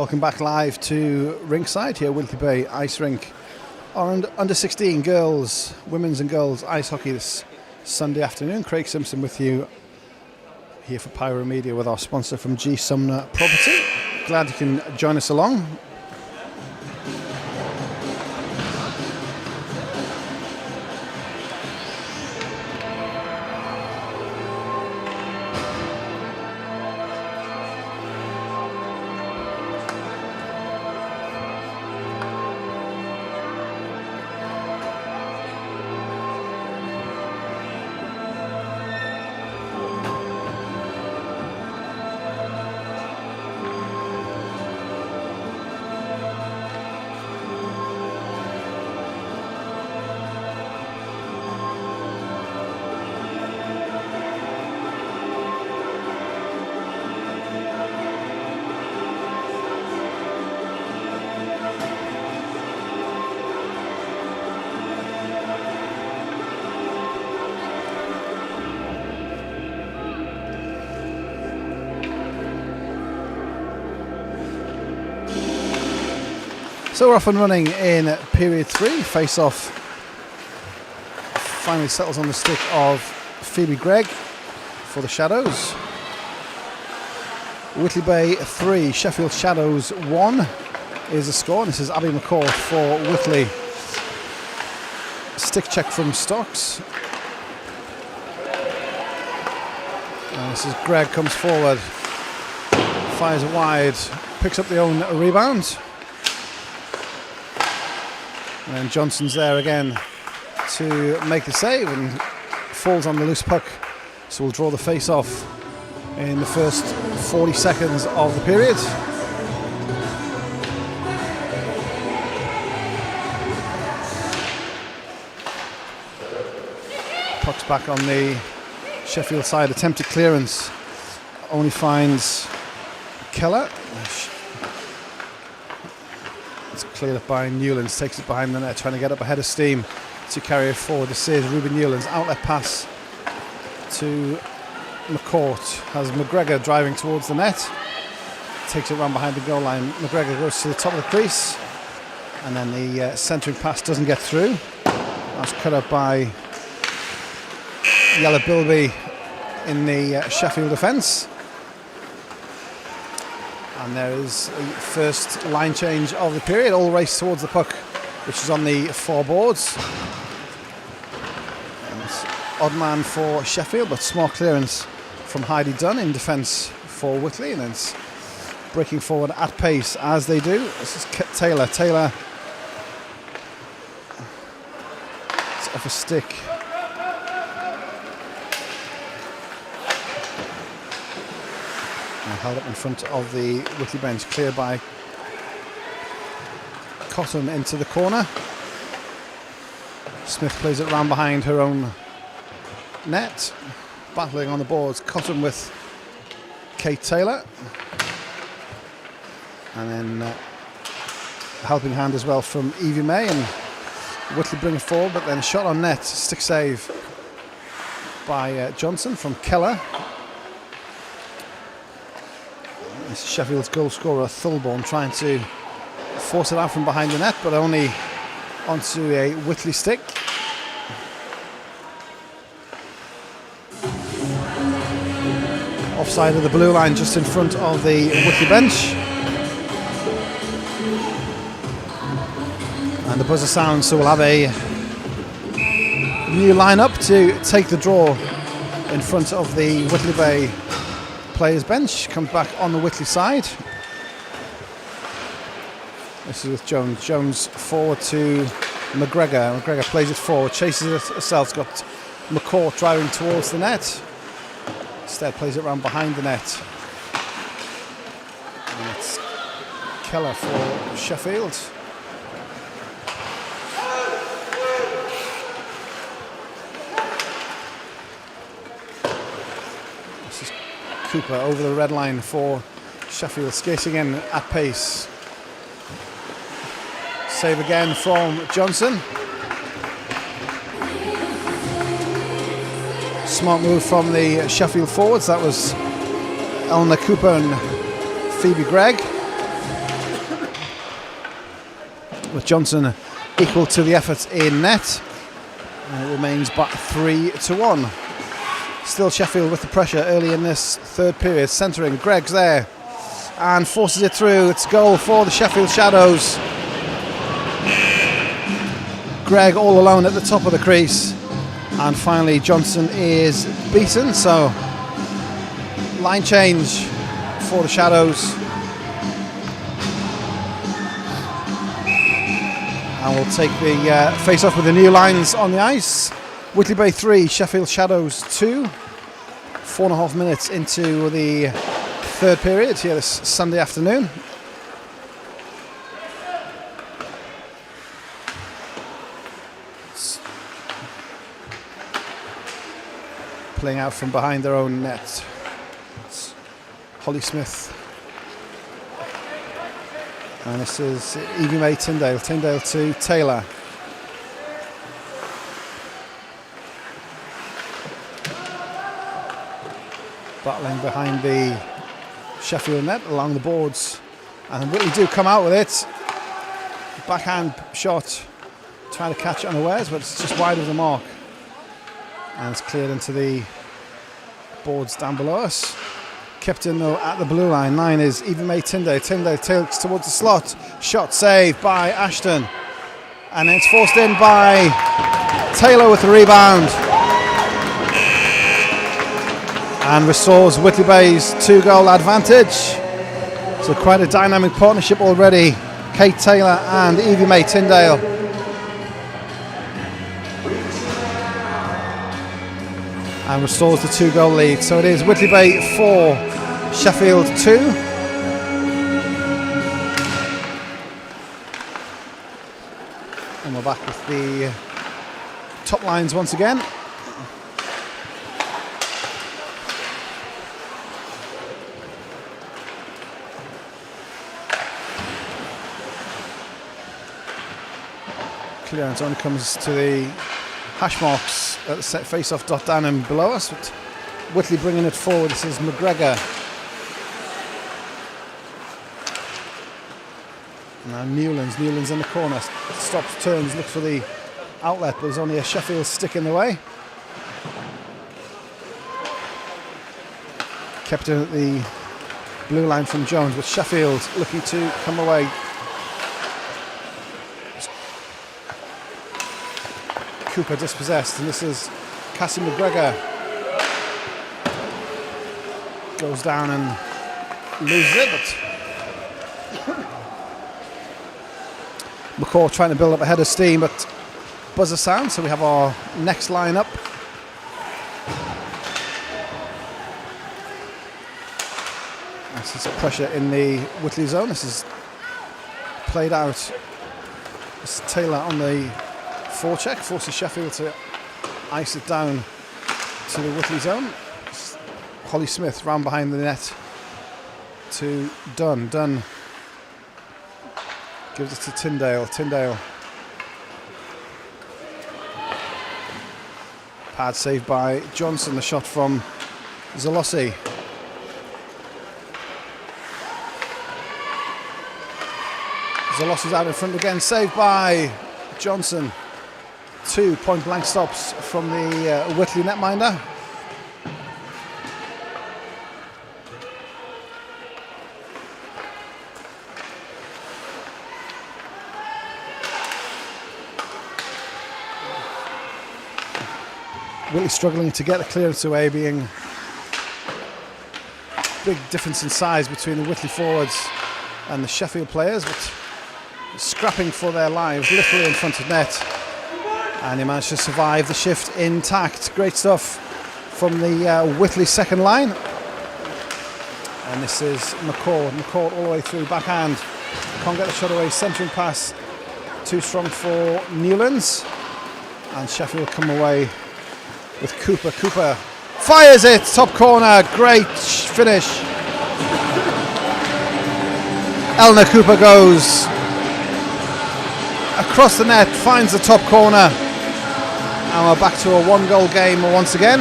[SPEAKER 1] Welcome back live to ringside here, Whitley Bay Ice Rink. Our under 16 girls, women's and girls ice hockey this Sunday afternoon. Craig Simpson with you here for Pyro Media with our sponsor from G Sumner Property. Glad you can join us along. So we're off and running in period 3. Face-off finally settles on the stick of Phoebe Gregg for the Shadows. Whitley Bay 3, Sheffield Shadows 1 is the score. This is Abby McCall for Whitley. Stick check from Stocks. And this is Gregg comes forward, fires wide, picks up the own rebound. And then Johnson's there again to make the save and falls on the loose puck. So we'll draw the face-off in the first 40 seconds of the period. Puck's back on the Sheffield side. Attempted clearance only finds Keller. Cleared up by Newlands, takes it behind the net, trying to get up ahead of steam to carry it forward. This is Ruben Newlands, outlet pass to McCourt, has McGregor driving towards the net, takes it round behind the goal line. McGregor goes to the top of the crease, and then the centering pass doesn't get through. That's cut up by Yella Bilby in the Sheffield defence. And there is a first line change of the period. All race towards the puck, which is on the 4 boards. And it's odd man for Sheffield, but smart clearance from Heidi Dunn in defence for Whitley. And then it's breaking forward at pace as they do. This is Taylor. Taylor, it's off a stick. Held up in front of the Whitley bench, cleared by Cotton into the corner. Smith plays it round behind her own net, battling on the boards. Cotton with Kate Taylor, and then a helping hand as well from Evie May, and Whitley bring it forward, but then a shot on net, stick save by Johnson from Keller. This is Sheffield's goal scorer Thulborn trying to force it out from behind the net, but only onto a Whitley stick. Offside of the blue line, just in front of the Whitley bench. And the buzzer sounds, so we'll have a new lineup to take the draw in front of the Whitley Bay players bench. Comes back on the Whitley side. This is with Jones. Jones forward to McGregor. McGregor plays it forward, chases it herself. Got McCourt driving towards the net. Instead plays it round behind the net. And it's Keller for Sheffield. This is Cooper over the red line for Sheffield, skating in at pace. Save again from Johnson. Smart move from the Sheffield forwards. That was Eleanor Cooper and Phoebe Gregg. with Johnson equal to the effort in net. And it remains but 3-1. Still Sheffield with the pressure early in this third period. Centering, Gregg's there and forces it through. It's a goal for the Sheffield Shadows. Gregg all alone at the top of the crease. And finally Johnson is beaten, so line change for the Shadows. And we'll take the face-off with the new lines on the ice. Whitley Bay 3, Sheffield Shadows 2. 4.5 minutes into the third period here this Sunday afternoon. Playing out from behind their own net. It's Holly Smith. And this is Evie May Tyndale. Tyndale to Taylor. Battling behind the Sheffield net along the boards. And Whitley do come out with it. Backhand shot. Trying to catch it unawares, but it's just wide of the mark. And it's cleared into the boards down below us. Kept in though at the blue line. 9 is Evie May Tyndale. Tyndale takes towards the slot. Shot saved by Ashton. And then it's forced in by Taylor with the rebound. And restores Whitley Bay's 2-goal advantage. So quite a dynamic partnership already. Kate Taylor and Evie May Tyndale. And restores the 2-goal lead. So it is Whitley Bay 4, Sheffield 2. And we're back with the top lines once again. Clearance only comes to the hash marks at the set face-off dot down and below us. But Whitley bringing it forward. This is McGregor. Now Newlands in the corner. Stops, turns, looks for the outlet, but there's only a Sheffield stick in the way. Kept in at the blue line from Jones, but Sheffield looking to come away. Cooper dispossessed, and this is Cassie McGregor. Goes down and loses it, but McCaw trying to build up a head of steam, but buzzer sound, so we have our next line up. This is pressure in the Whitley zone. This is played out. This is Taylor on the forecheck, forces Sheffield to ice it down to the Whitley zone. Holly Smith round behind the net to Dunn. Dunn gives it to Tyndale. Tyndale. Pad saved by Johnson. The shot from Zalossi. Zalossi's out in front again. Saved by Johnson. 2 point-blank stops from the Whitley netminder. Whitley struggling to get the clearance away, being big difference in size between the Whitley forwards and the Sheffield players, but scrapping for their lives, literally in front of net. And he managed to survive the shift intact. Great stuff from the Whitley second line. And this is McCord. McCord all the way through, backhand. Can't get the shot away, centering pass. Too strong for Newlands. And Sheffield come away with Cooper. Cooper fires it, top corner, great finish. Eleanor Cooper goes across the net, finds the top corner. And we're back to a 1-goal game once again.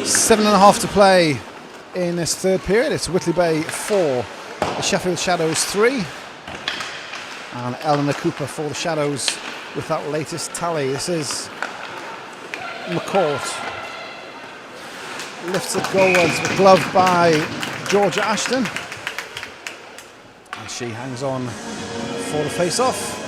[SPEAKER 1] Seven and a half to play. in this third period. It's Whitley Bay 4, the Sheffield Shadows 3. And Eleanor Cooper for the Shadows with that latest tally. This is McCourt. Lifts it goalwards, gloved by Georgia Ashton. And she hangs on for the face-off.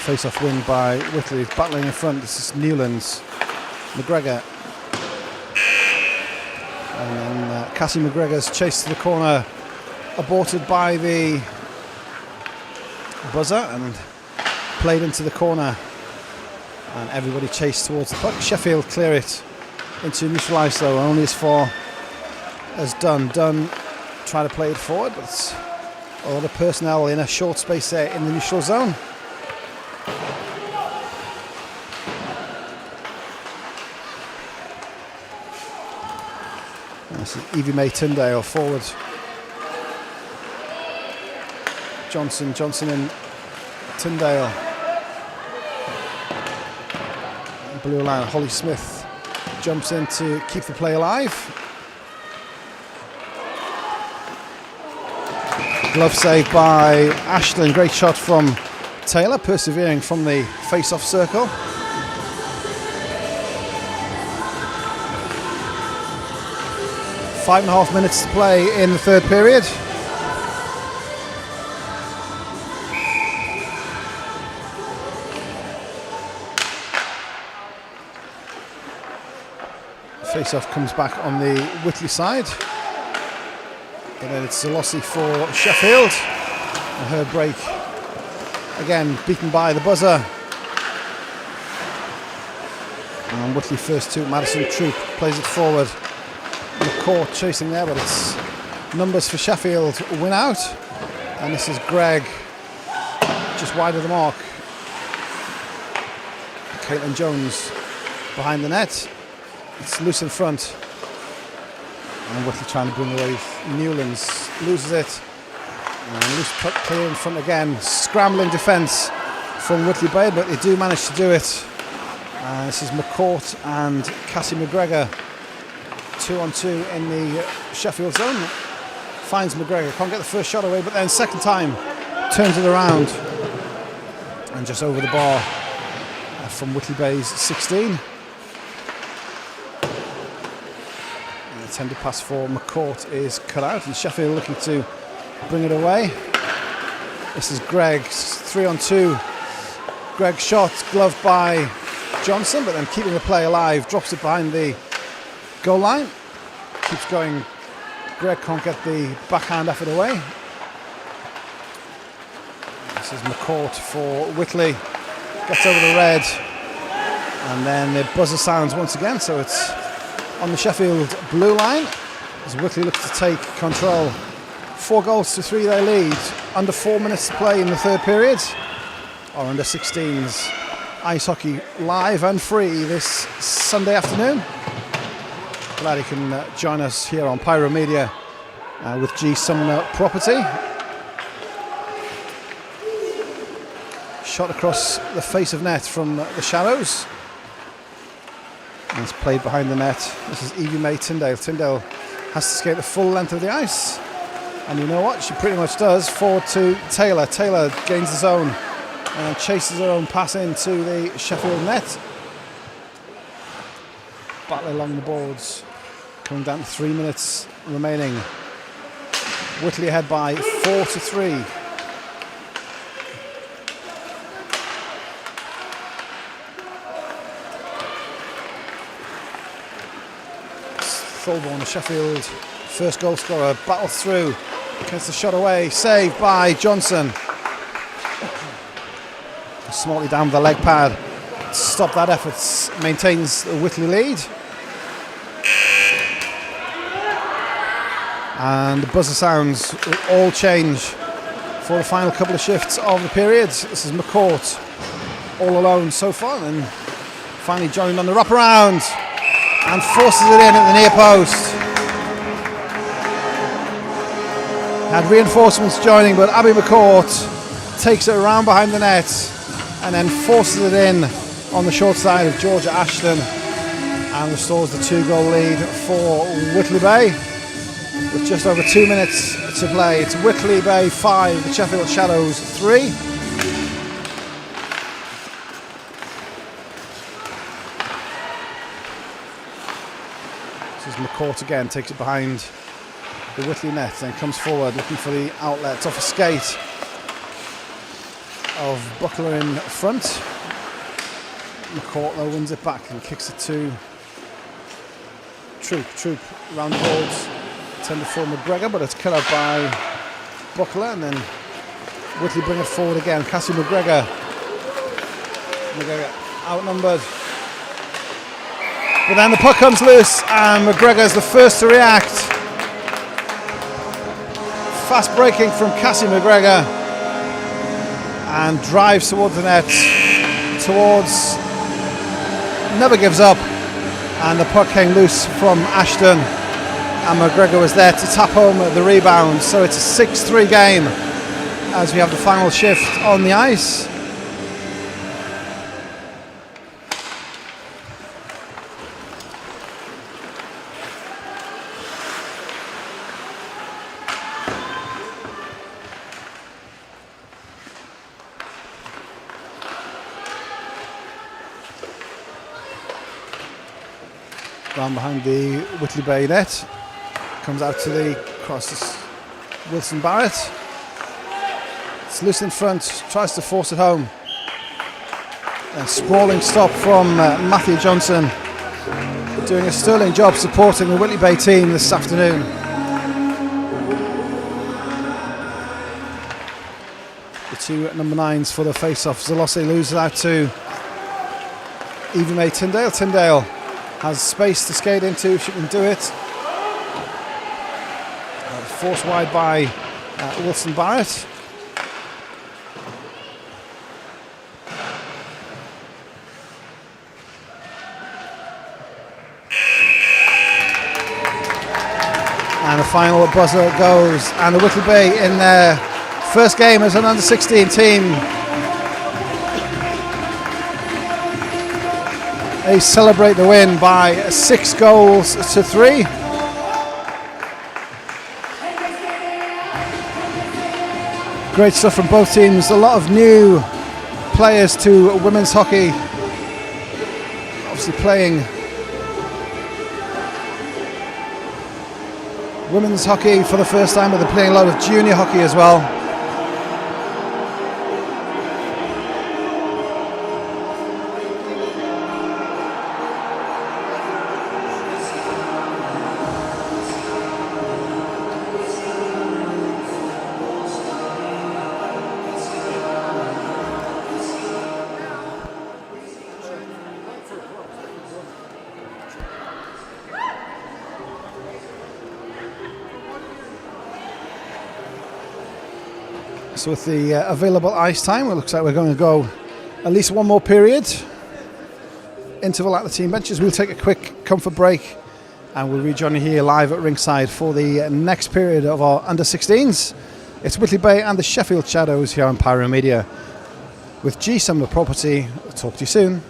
[SPEAKER 1] Face-off win by Whitley, battling in front. This is Newlands, McGregor, and then Cassie McGregor's chase to the corner, aborted by the buzzer and played into the corner, and everybody chased towards the puck. Sheffield clear it into neutralised though, only as far as Dunn try to play it forward, but it's a lot of personnel in a short space there in the neutral zone. This is Evie May Tyndale forward. Johnson and Tyndale. Blue line, Holly Smith jumps in to keep the play alive. Glove save by Ashton, great shot from Taylor, persevering from the face-off circle. 5.5 minutes to play in the third period. Face-off comes back on the Whitley side. And then it's Zolossi for Sheffield. And her break, again, beaten by the buzzer. And Whitley first to Madison Troop, plays it forward. McCourt chasing there, but it's numbers for Sheffield win out. And this is Gregg just wide of the mark. Caitlin Jones behind the net. It's loose in front. And Whitley trying to bring away Newlands. Loses it. And loose puck clear in front again. Scrambling defence from Whitley Bay, but they do manage to do it. This is McCourt and Cassie McGregor. 2-on-2 in the Sheffield zone. Finds McGregor, can't get the first shot away, but then second time turns it around and just over the bar from Whitley Bay's 16. And the tender pass for McCourt is cut out, and Sheffield looking to bring it away. This is Gregg's 3-on-2. Gregg shot, gloved by Johnson, but then keeping the play alive, drops it behind the goal line. Keeps going. Gregg can't get the backhand effort away. This is McCourt for Whitley. Gets over the red. And then the buzzer sounds once again. So it's on the Sheffield blue line as Whitley looks to take control. 4-3 they lead. Under 4 minutes to play in the third period. Or under 16s ice hockey live and free this Sunday afternoon. Glad you can join us here on Pyro Media with G Sumner Property. Shot across the face of net from the Shadows. And it's played behind the net. This is Evie May Tyndale. Tyndale has to skate the full length of the ice. And you know what? She pretty much does. Forward to Taylor. Taylor gains the zone and chases her own pass into the Sheffield net. Battle along the boards. Coming down to 3 minutes remaining. Whitley ahead by 4-3. Thorburn, Sheffield first goal scorer, battles through, gets the shot away, saved by Johnson. Smartly down with the leg pad, stop that effort, maintains the Whitley lead. And the buzzer sounds will all change for the final couple of shifts of the period. This is McCourt all alone so far, and finally joined on the wraparound and forces it in at the near post. Had reinforcements joining, but Abby McCourt takes it around behind the net and then forces it in on the short side of Georgia Ashton and restores the 2-goal lead for Whitley Bay with just over 2 minutes to play. It's Whitley Bay 5, the Sheffield Shadows 3. This is McCourt again, takes it behind the Whitley net, then comes forward looking for the outlet. It's off a skate of Buckler in front. McCourt though wins it back and kicks it to Troop round the boards, intended for McGregor, but it's cut out by Buckler, and then Whitley bring it forward again. Cassie McGregor outnumbered, but then the puck comes loose and McGregor is the first to react. Fast breaking from Cassie McGregor and drives towards the net, towards, never gives up, and the puck came loose from Ashton and McGregor was there to tap home the rebound. So it's a 6-3 game as we have the final shift on the ice. Down behind the Whitley Bay net, comes out to the crosses Wilson Barrett. It's loose in front, tries to force it home. A sprawling stop from Matthew Johnson, doing a sterling job supporting the Whitley Bay team this afternoon. The two number 9s for the face-off. Zalossi loses out to Eva May Tyndale. Tyndale has space to skate into if she can do it. Forced wide by Wilson Barrett. And the final buzzer goes, and the Whitley Bay in their first game as an under-16 team. They celebrate the win by 6 goals to 3. Great stuff from both teams. A lot of new players to women's hockey. Obviously playing women's hockey for the first time, but they're playing a lot of junior hockey as well. So with the available ice time, it looks like we're going to go at least one more period. Interval at the team benches. We'll take a quick comfort break and we'll rejoin you here live at ringside for the next period of our under-16s. It's Whitley Bay and the Sheffield Shadows here on Pyro Media. With G Summer Property, I'll talk to you soon.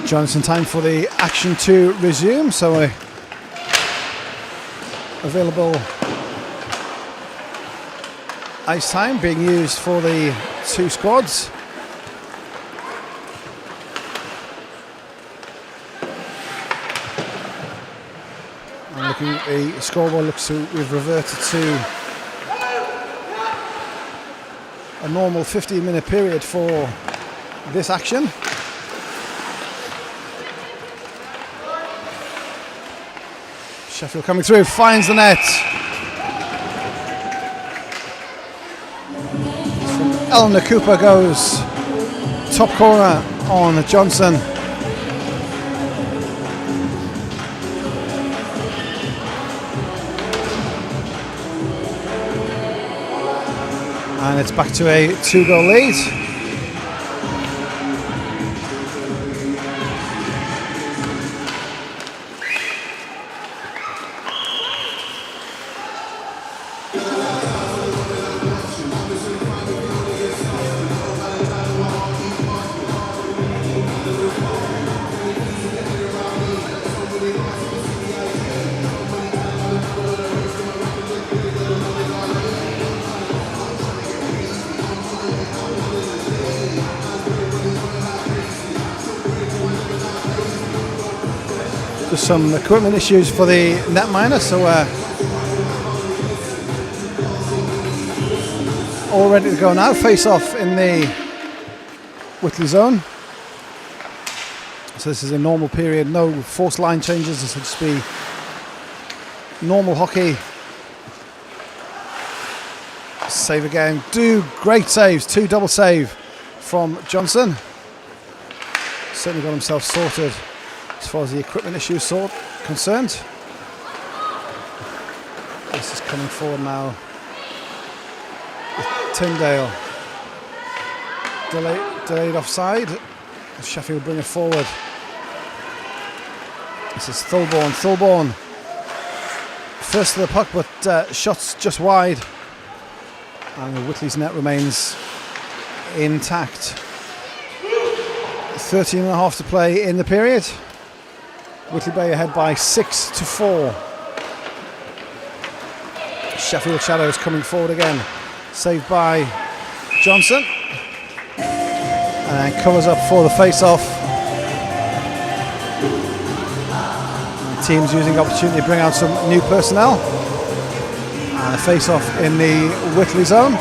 [SPEAKER 1] Johnson, time for the action to resume. So available ice time being used for the two squads. And looking at the scoreboard, looks to we've reverted to a normal 15-minute period for this action. Sheffield coming through, finds the net. Eleanor Cooper goes top corner on Johnson. And it's back to a 2-goal lead. Just some equipment issues for the netminer, so all ready to go now. Face off in the Whitley zone. So this is a normal period, no forced line changes. This will just be normal hockey. Save again. Great saves, 2 double save from Johnson. Certainly got himself sorted as far as the equipment issues concerned. This is coming forward now. Tyndale delayed offside. Sheffield bring it forward. This is Thulborn first to the puck, but shots just wide, and Whitley's net remains intact. 13.5 to play in the period. Whitley Bay ahead by 6-4. Sheffield Shadows coming forward again. Saved by Johnson. And covers up for the face-off. The team's using the opportunity to bring out some new personnel. And a face-off in the Whitley zone.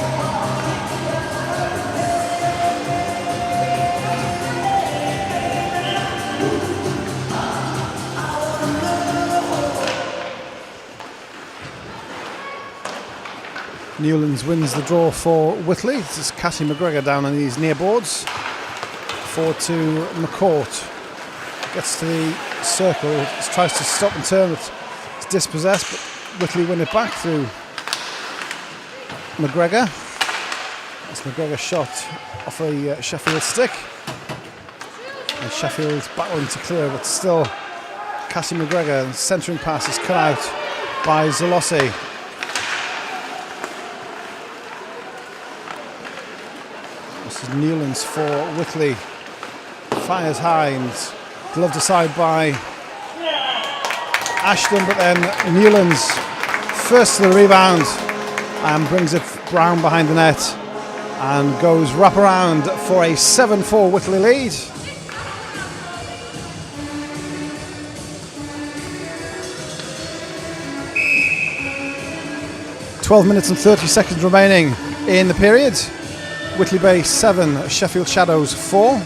[SPEAKER 1] Newlands wins the draw for Whitley. This is Cassie McGregor down on these near boards. Forward to McCourt. Gets to the circle. Tries to stop and turn. It's dispossessed, but Whitley win it back through McGregor. It's McGregor's shot off a Sheffield stick. And Sheffield's battling to clear, but still Cassie McGregor. The centering pass is cut out by Zalossi. Newlands for Whitley, fires high and gloved aside by Ashton, but then Newlands first to the rebound and brings it Brown behind the net and goes wraparound for a 7-4 Whitley lead. "12 minutes and 30 seconds remaining in the period. Whitley Bay 7, Sheffield Shadows 4.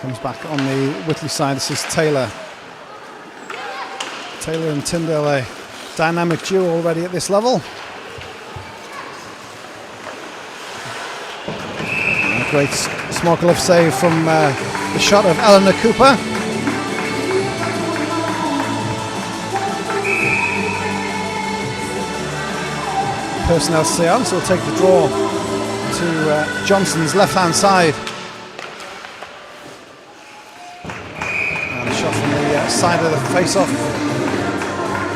[SPEAKER 1] Comes back on the Whitley side. This is Taylor. Taylor and Tyndale, a dynamic duo already at this level. Great small glove save from the shot of Eleanor Cooper. Personnel stay on, so we'll take the draw to Johnson's left-hand side. side of the face-off,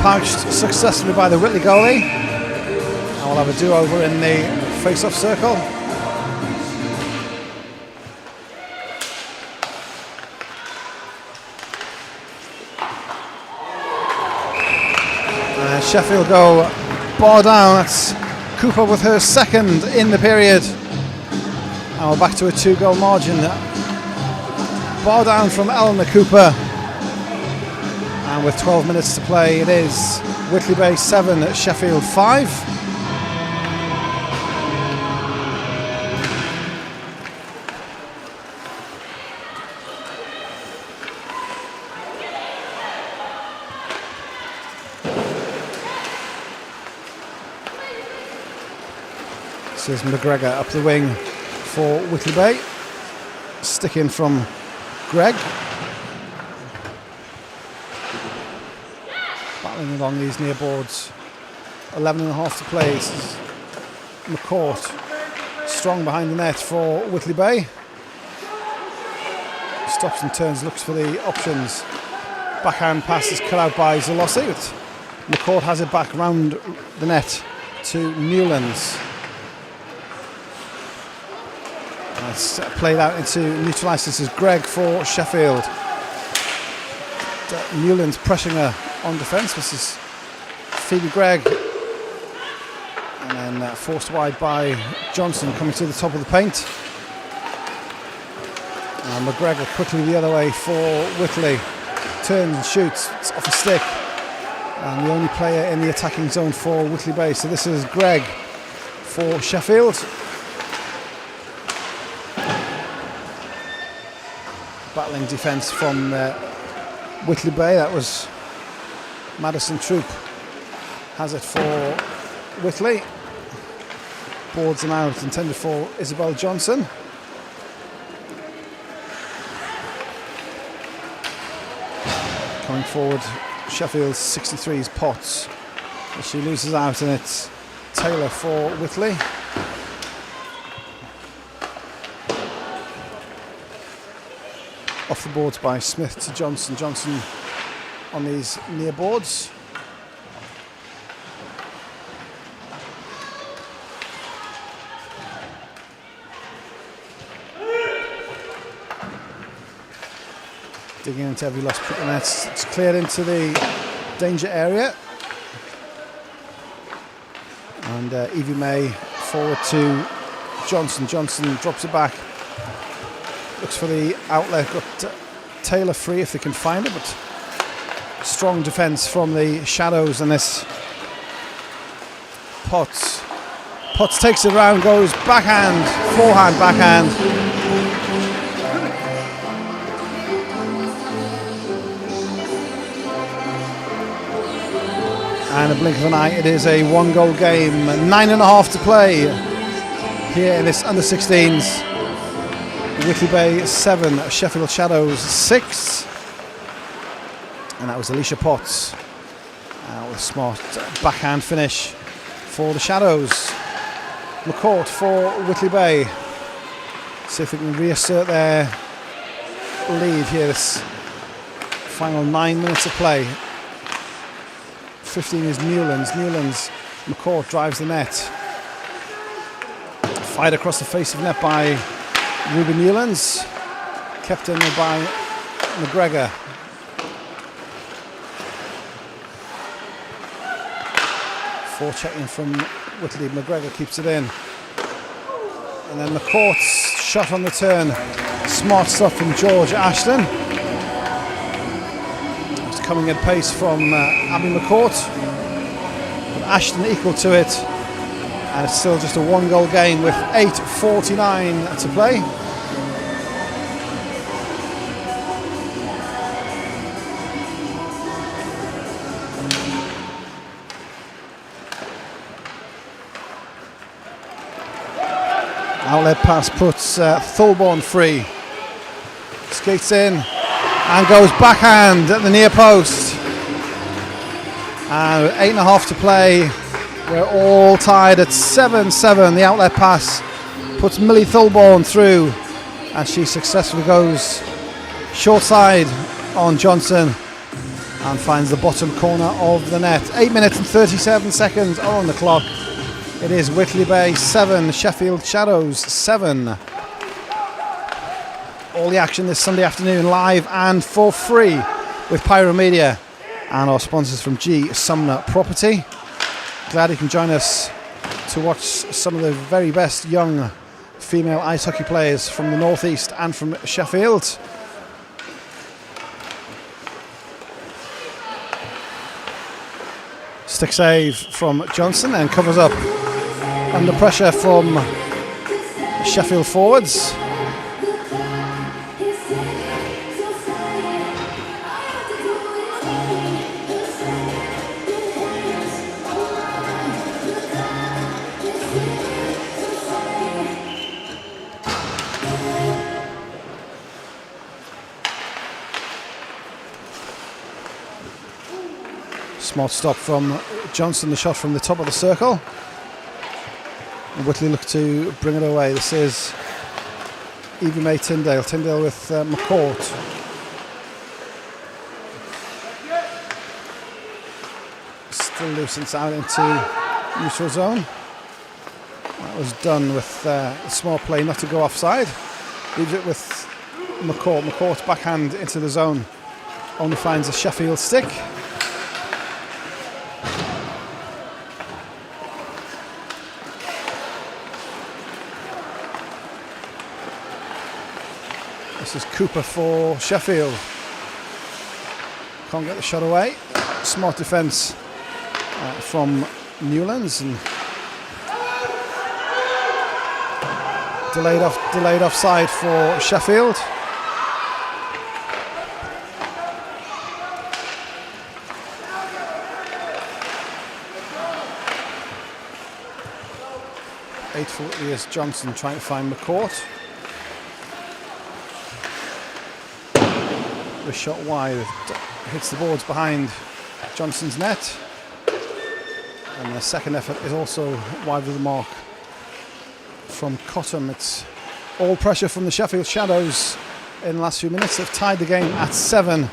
[SPEAKER 1] pouched successfully by the Whitley goalie. And we'll have a do-over in the face-off circle. And Sheffield go bar down. That's Cooper with her second in the period. And we're back to a 2-goal margin. Bar down from Eleanor Cooper. And with 12 minutes to play, it is Whitley Bay 7, Sheffield 5. This is McGregor up the wing for Whitley Bay. Stick in from Greg. Battling along these near boards. 11.5 to play. This is McCourt strong behind the net for Whitley Bay. Stops and turns, looks for the options. Backhand pass is cut out by Zalossi. McCourt has it back round the net to Newlands. It's played out into neutralised. This is Greg for Sheffield. Newlands pressing her on defence. This is Phoebe Gregg. And then forced wide by Johnson coming to the top of the paint. And McGregor quickly the other way for Whitley. Turns and shoots. It's off a stick. And the only player in the attacking zone for Whitley Bay. So this is Gregg for Sheffield. Battling defence from Whitley Bay. That was Madison Troop. Has it for Whitley. Boards them out, intended for Isabel Johnson. Coming forward, Sheffield's 63's Potts. She loses out, and it's Taylor for Whitley. Off the boards by Smith to Johnson. Johnson on these near boards. Digging into every lost pick, and it's cleared into the danger area. And Evie May forward to Johnson. Johnson drops it back. Looks for the outlet, got Taylor free if they can find it, but strong defence from the shadows, and this Potts takes it around, goes backhand, forehand, backhand. And a blink of an eye, it is a 1-goal game, 9.5 to play here in this under 16s. Whitley Bay 7, Sheffield Shadows 6, and that was Alicia Potts with a smart backhand finish for the Shadows. McCourt for Whitley Bay. See if they can reassert their lead here. This final 9 minutes of play. 15 is Newlands. McCourt drives the net. Fired across the face of net by Ruby Newlands, kept in by McGregor. Forechecking from Whitley. McGregor keeps it in. And then McCourt's shot on the turn. Smart stuff from George Ashton. It's coming at pace from Abby McCourt. But Ashton equal to it. And it's still just a 1-goal game with 8:49 to play. Outlet pass puts Thorborn free. Skates in and goes backhand at the near post. And 8.5 to play. We're all tied at 7-7. The outlet pass puts Millie Thorborn through, and she successfully goes short side on Johnson. and finds the bottom corner of the net. 8 minutes and 37 seconds are on the clock. It is Whitley Bay 7, Sheffield Shadows 7. All the action this Sunday afternoon, live and for free, with Pyro Media and our sponsors from G Sumner Property. Glad you can join us to watch some of the very best young female ice hockey players from the northeast and from Sheffield. Stick save from Johnson and covers up under pressure from Sheffield forwards. Smart stop from Johnson, the shot from the top of the circle. And Whitley look to bring it away. This is Evie May Tyndale. Tyndale with McCourt. Still loose inside into neutral zone. That was done with a small play not to go offside. Leaves it with McCourt. McCourt's backhand into the zone. Only finds a Sheffield stick. This is Cooper for Sheffield. Can't get the shot away. Smart defence from Newlands and delayed offside for Sheffield. Here's Johnson trying to find McCourt. The shot wide, hits the boards behind Johnson's net, and the second effort is also wide of the mark from Cottam. It's all pressure from the Sheffield Shadows in the last few minutes. They've tied the game at 7.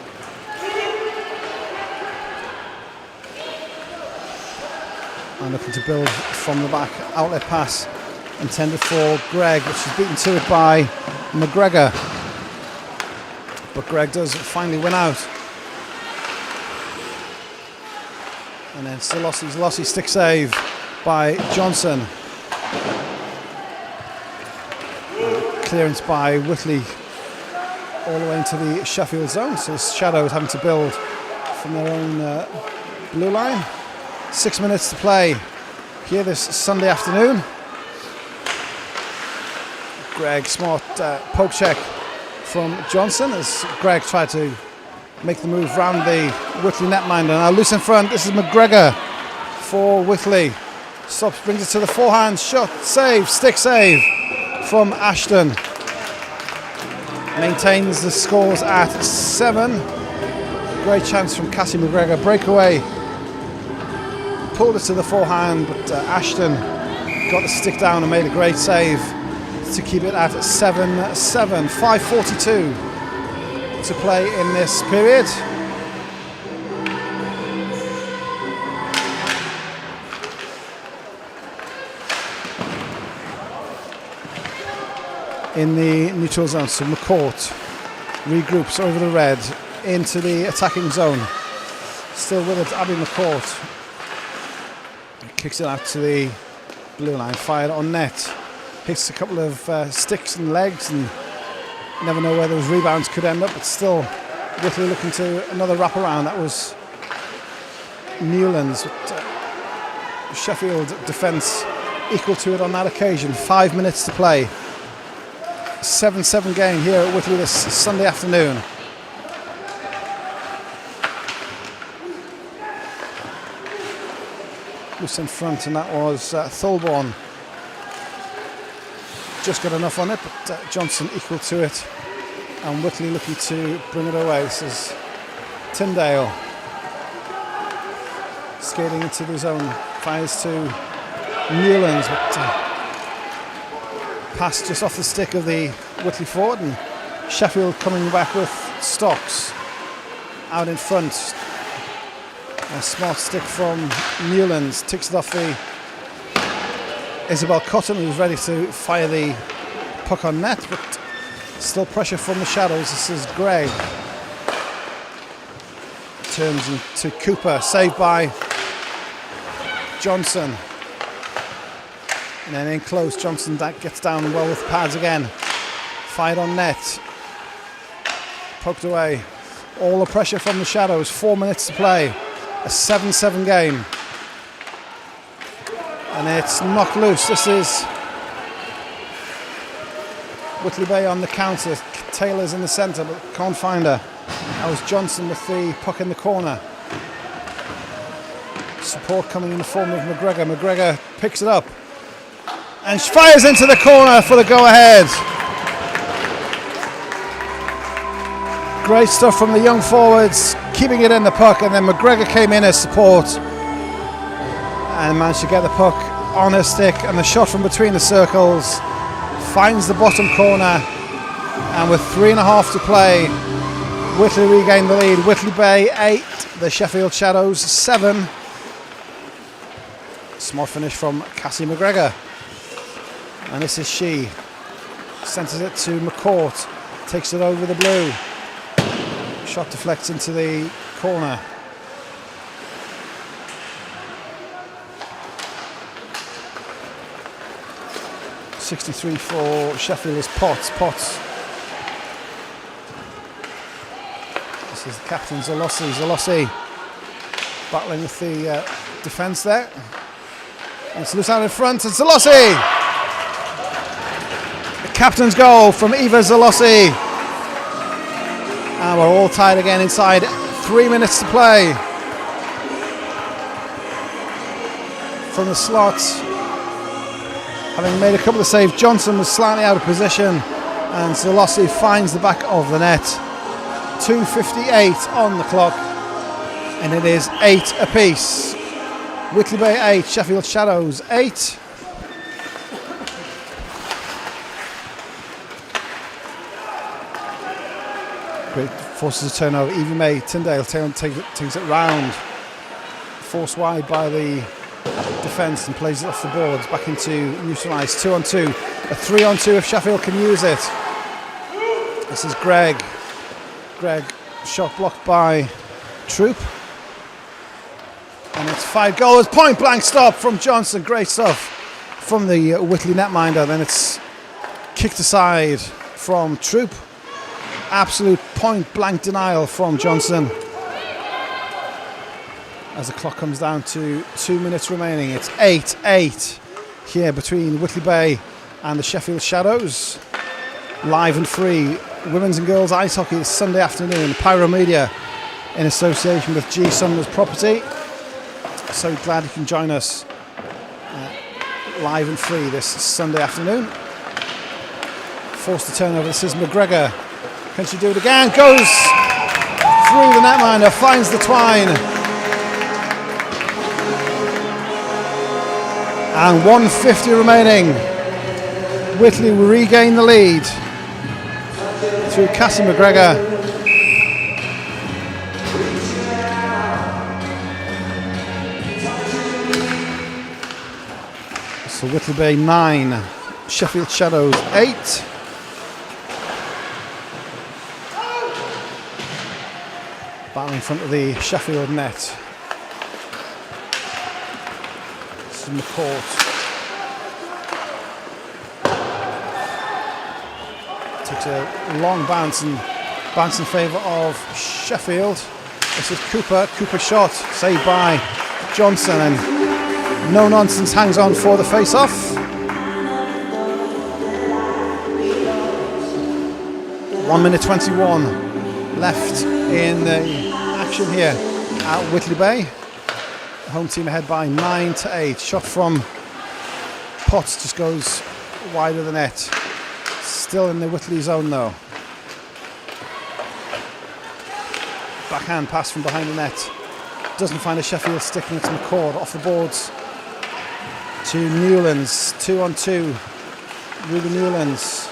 [SPEAKER 1] And looking to build from the back, outlet pass intended for Gregg, which is beaten to it by McGregor. But Gregg does finally win out. And then Lossy stick save by Johnson. Clearance by Whitley all the way into the Sheffield zone. So the Shadows having to build from their own blue line. 6 minutes to play here this Sunday afternoon. Gregg, smart poke check from Johnson as Gregg tried to make the move round the Whitley netminder. Now loose in front, this is McGregor for Whitley. Stops, brings it to the forehand, shot, save, stick save from Ashton. Maintains the scores at 7. Great chance from Cassie McGregor, breakaway. Pulled it to the forehand, but Ashton got the stick down and made a great save to keep it at 7-7. 5:42 to play in this period. In the neutral zone, so McCourt regroups over the red into the attacking zone. Still with it, Abby McCourt. Kicks it out to the blue line, fired on net. Hits a couple of sticks and legs, and never know where those rebounds could end up, but still Whitley looking to another wraparound. That was Newlands. Sheffield defence equal to it on that occasion. 5 minutes to play. 7-7 game here at Whitley this Sunday afternoon. Loose in front, and that was Thulborn. Just got enough on it, but Johnson equal to it, and Whitley looking to bring it away. This is Tyndale skating into the zone, fires to Newlands, but pass just off the stick of the Whitley forward, and Sheffield coming back with Stocks out in front. A smart stick from Newlands takes it off the Isabel Cotton, who's ready to fire the puck on net, but still pressure from the shadows. This is Greg. Turns into Cooper, saved by Johnson. And then in close, Johnson gets down well with pads again. Fired on net. Poked away. All the pressure from the shadows. 4 minutes to play. A 7-7 game. And it's knocked loose. This is Whitley Bay on the counter. Taylor's in the centre, but can't find her. That was Johnson with the puck in the corner. Support coming in the form of McGregor. McGregor picks it up and fires into the corner for the go-ahead. Great stuff from the young forwards, keeping it in the puck, and then McGregor came in as support and managed to get the puck on her stick, and the shot from between the circles finds the bottom corner, and with 3.5 to play, Whitley regained the lead. Whitley Bay 8, the Sheffield Shadows 7. Smart finish from Cassie McGregor. And this is she. Centres it to McCourt. Takes it over the blue. Shot deflects into the corner. .63 for Sheffield is Potts. This is the captain Zalossi. Zalossi battling with the defence there. And it's loose out in front, and Zalossi! The captain's goal from Eva Zalossi. And we're all tied again inside 3 minutes to play. From the slot, having made a couple of saves, Johnson was slightly out of position, and Zalossi finds the back of the net. 2:58 on the clock, and it is 8 apiece. Whitley Bay 8, Sheffield Shadows 8. Great forces a turnover. Evie May Tyndale takes it round. Forced wide by the defence and plays it off the boards back into neutralised. 2-on-2. A 3-on-2 if Sheffield can use it. This is Greg. Greg, shot blocked by Troop. And it's 5 goals. Point blank stop from Johnson. Great stuff from the Whitley netminder. Then it's kicked aside from Troop. Absolute point blank denial from Johnson. As the clock comes down to 2 minutes remaining, it's 8-8 here between Whitley Bay and the Sheffield Shadows. Live and free women's and girls ice hockey this Sunday afternoon. Pyro Media in association with G Summers Property. So glad you can join us live and free this Sunday afternoon. Forced the turnover. This is McGregor. Can she do it again? Goes through the netminder, finds the twine. And 1:50 remaining. Whitley will regain the lead through Cassie McGregor. So Whitley Bay 9, Sheffield Shadows 8. Battle in front of the Sheffield net. This is McCourt. Takes a long bounce in favour of Sheffield. This is Cooper. Cooper shot, saved by Johnson, and No Nonsense hangs on for the face-off. 1 minute 21 left in the action here at Whitley Bay. The home team ahead by 9-8. Shot from Potts just goes wide of the net. Still in the Whitley zone though. Backhand pass from behind the net. Doesn't find a Sheffield stick, and it's McCord off the boards to Newlands. 2-on-2. Ruby Newlands.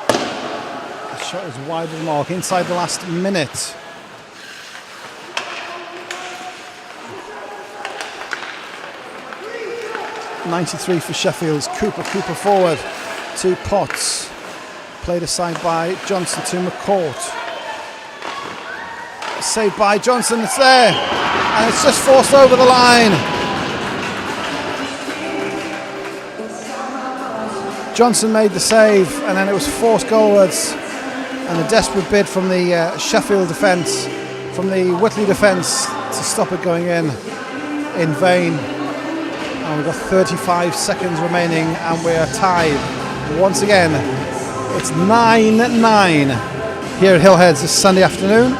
[SPEAKER 1] The shot is wide of the mark inside the last minute. 93 for Sheffield's Cooper forward to Potts. Played aside by Johnson to McCourt. Saved by Johnson, it's there, and it's just forced over the line. Johnson made the save, and then it was forced goalwards, and a desperate bid from the Sheffield defence, from the Whitley defence, to stop it going in vain. And we've got 35 seconds remaining, and we're tied once again. It's 9-9 here at Hillheads this Sunday afternoon.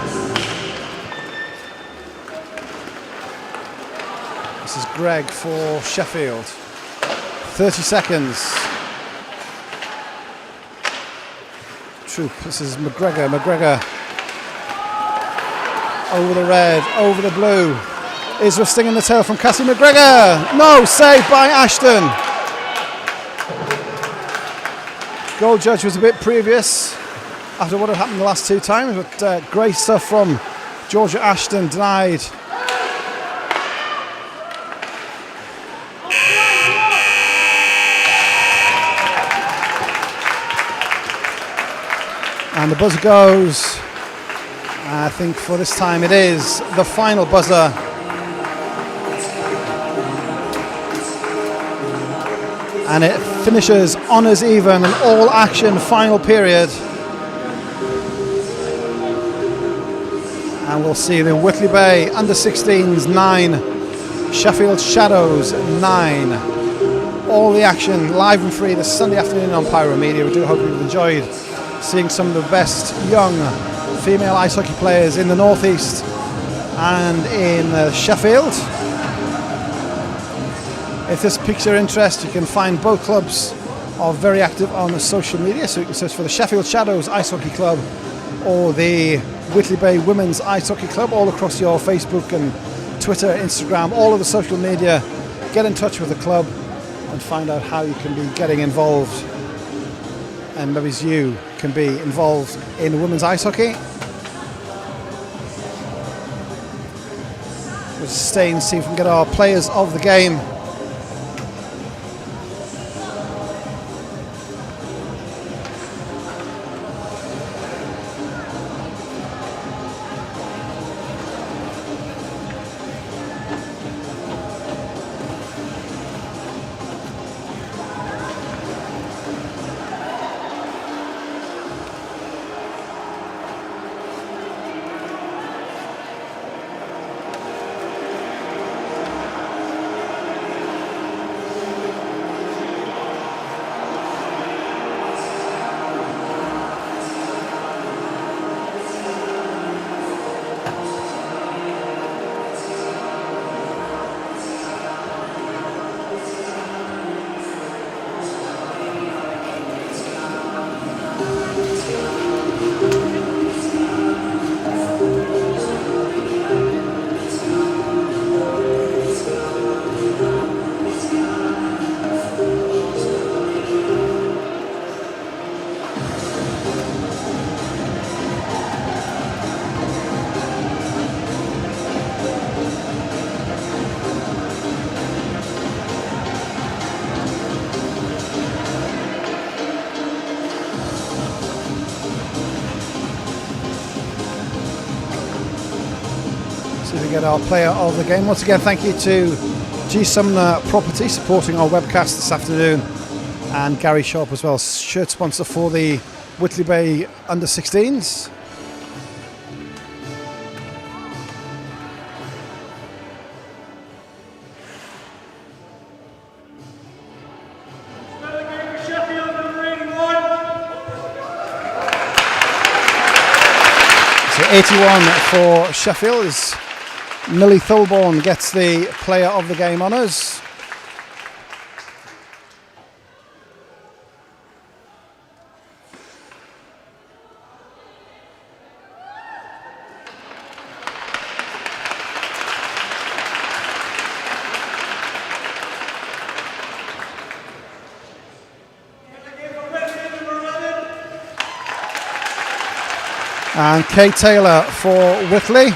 [SPEAKER 1] This is Greg for Sheffield. 30 seconds. Troop, this is McGregor over the red, over the blue. Is there a sting in the tail from Cassie McGregor? No, saved by Ashton. Goal judge was a bit previous after what had happened the last two times, but great stuff from Georgia Ashton, denied. And the buzzer goes. I think for this time it is the final buzzer. And it finishes honours even, an all-action final period. And we'll see the Whitley Bay under-16s 9, Sheffield Shadows 9. All the action live and free this Sunday afternoon on Pyro Media. We do hope you've enjoyed seeing some of the best young female ice hockey players in the Northeast and in Sheffield. If this piques your interest, you can find both clubs are very active on the social media, so you can search for the Sheffield Shadows Ice Hockey Club or the Whitley Bay Women's Ice Hockey Club all across your Facebook and Twitter, Instagram, all of the social media. Get in touch with the club and find out how you can be getting involved, and maybe you can be involved in women's ice hockey. We'll stay and see if we can get our players of the game. Get our player of the game. Once again, thank you to G Sumner Property supporting our webcast this afternoon, and Gary Sharp as well, shirt sponsor for the Whitley Bay under-16s. So 81 for Sheffield is Millie Thulborn gets the player of the game honours. And Kate Taylor for Whitley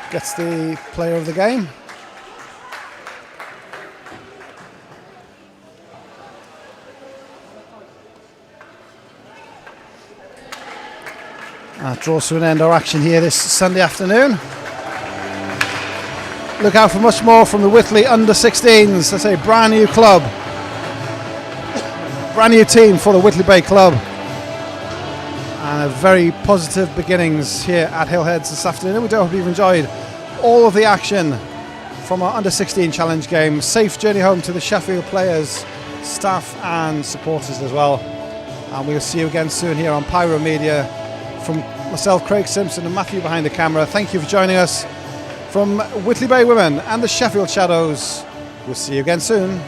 [SPEAKER 1] gets the player of the game. That draws to an end our action here this Sunday afternoon. Look out for much more from the Whitley under-16s. That's a brand new club. Brand new team for the Whitley Bay Club. And a very positive beginnings here at Hillheads this afternoon. We do hope you've enjoyed all of the action from our under-16 challenge game. Safe journey home to the Sheffield players, staff and supporters as well. And we'll see you again soon here on Pyro Media. From myself, Craig Simpson, and Matthew behind the camera, thank you for joining us from Whitley Bay Women and the Sheffield Shadows. We'll see you again soon.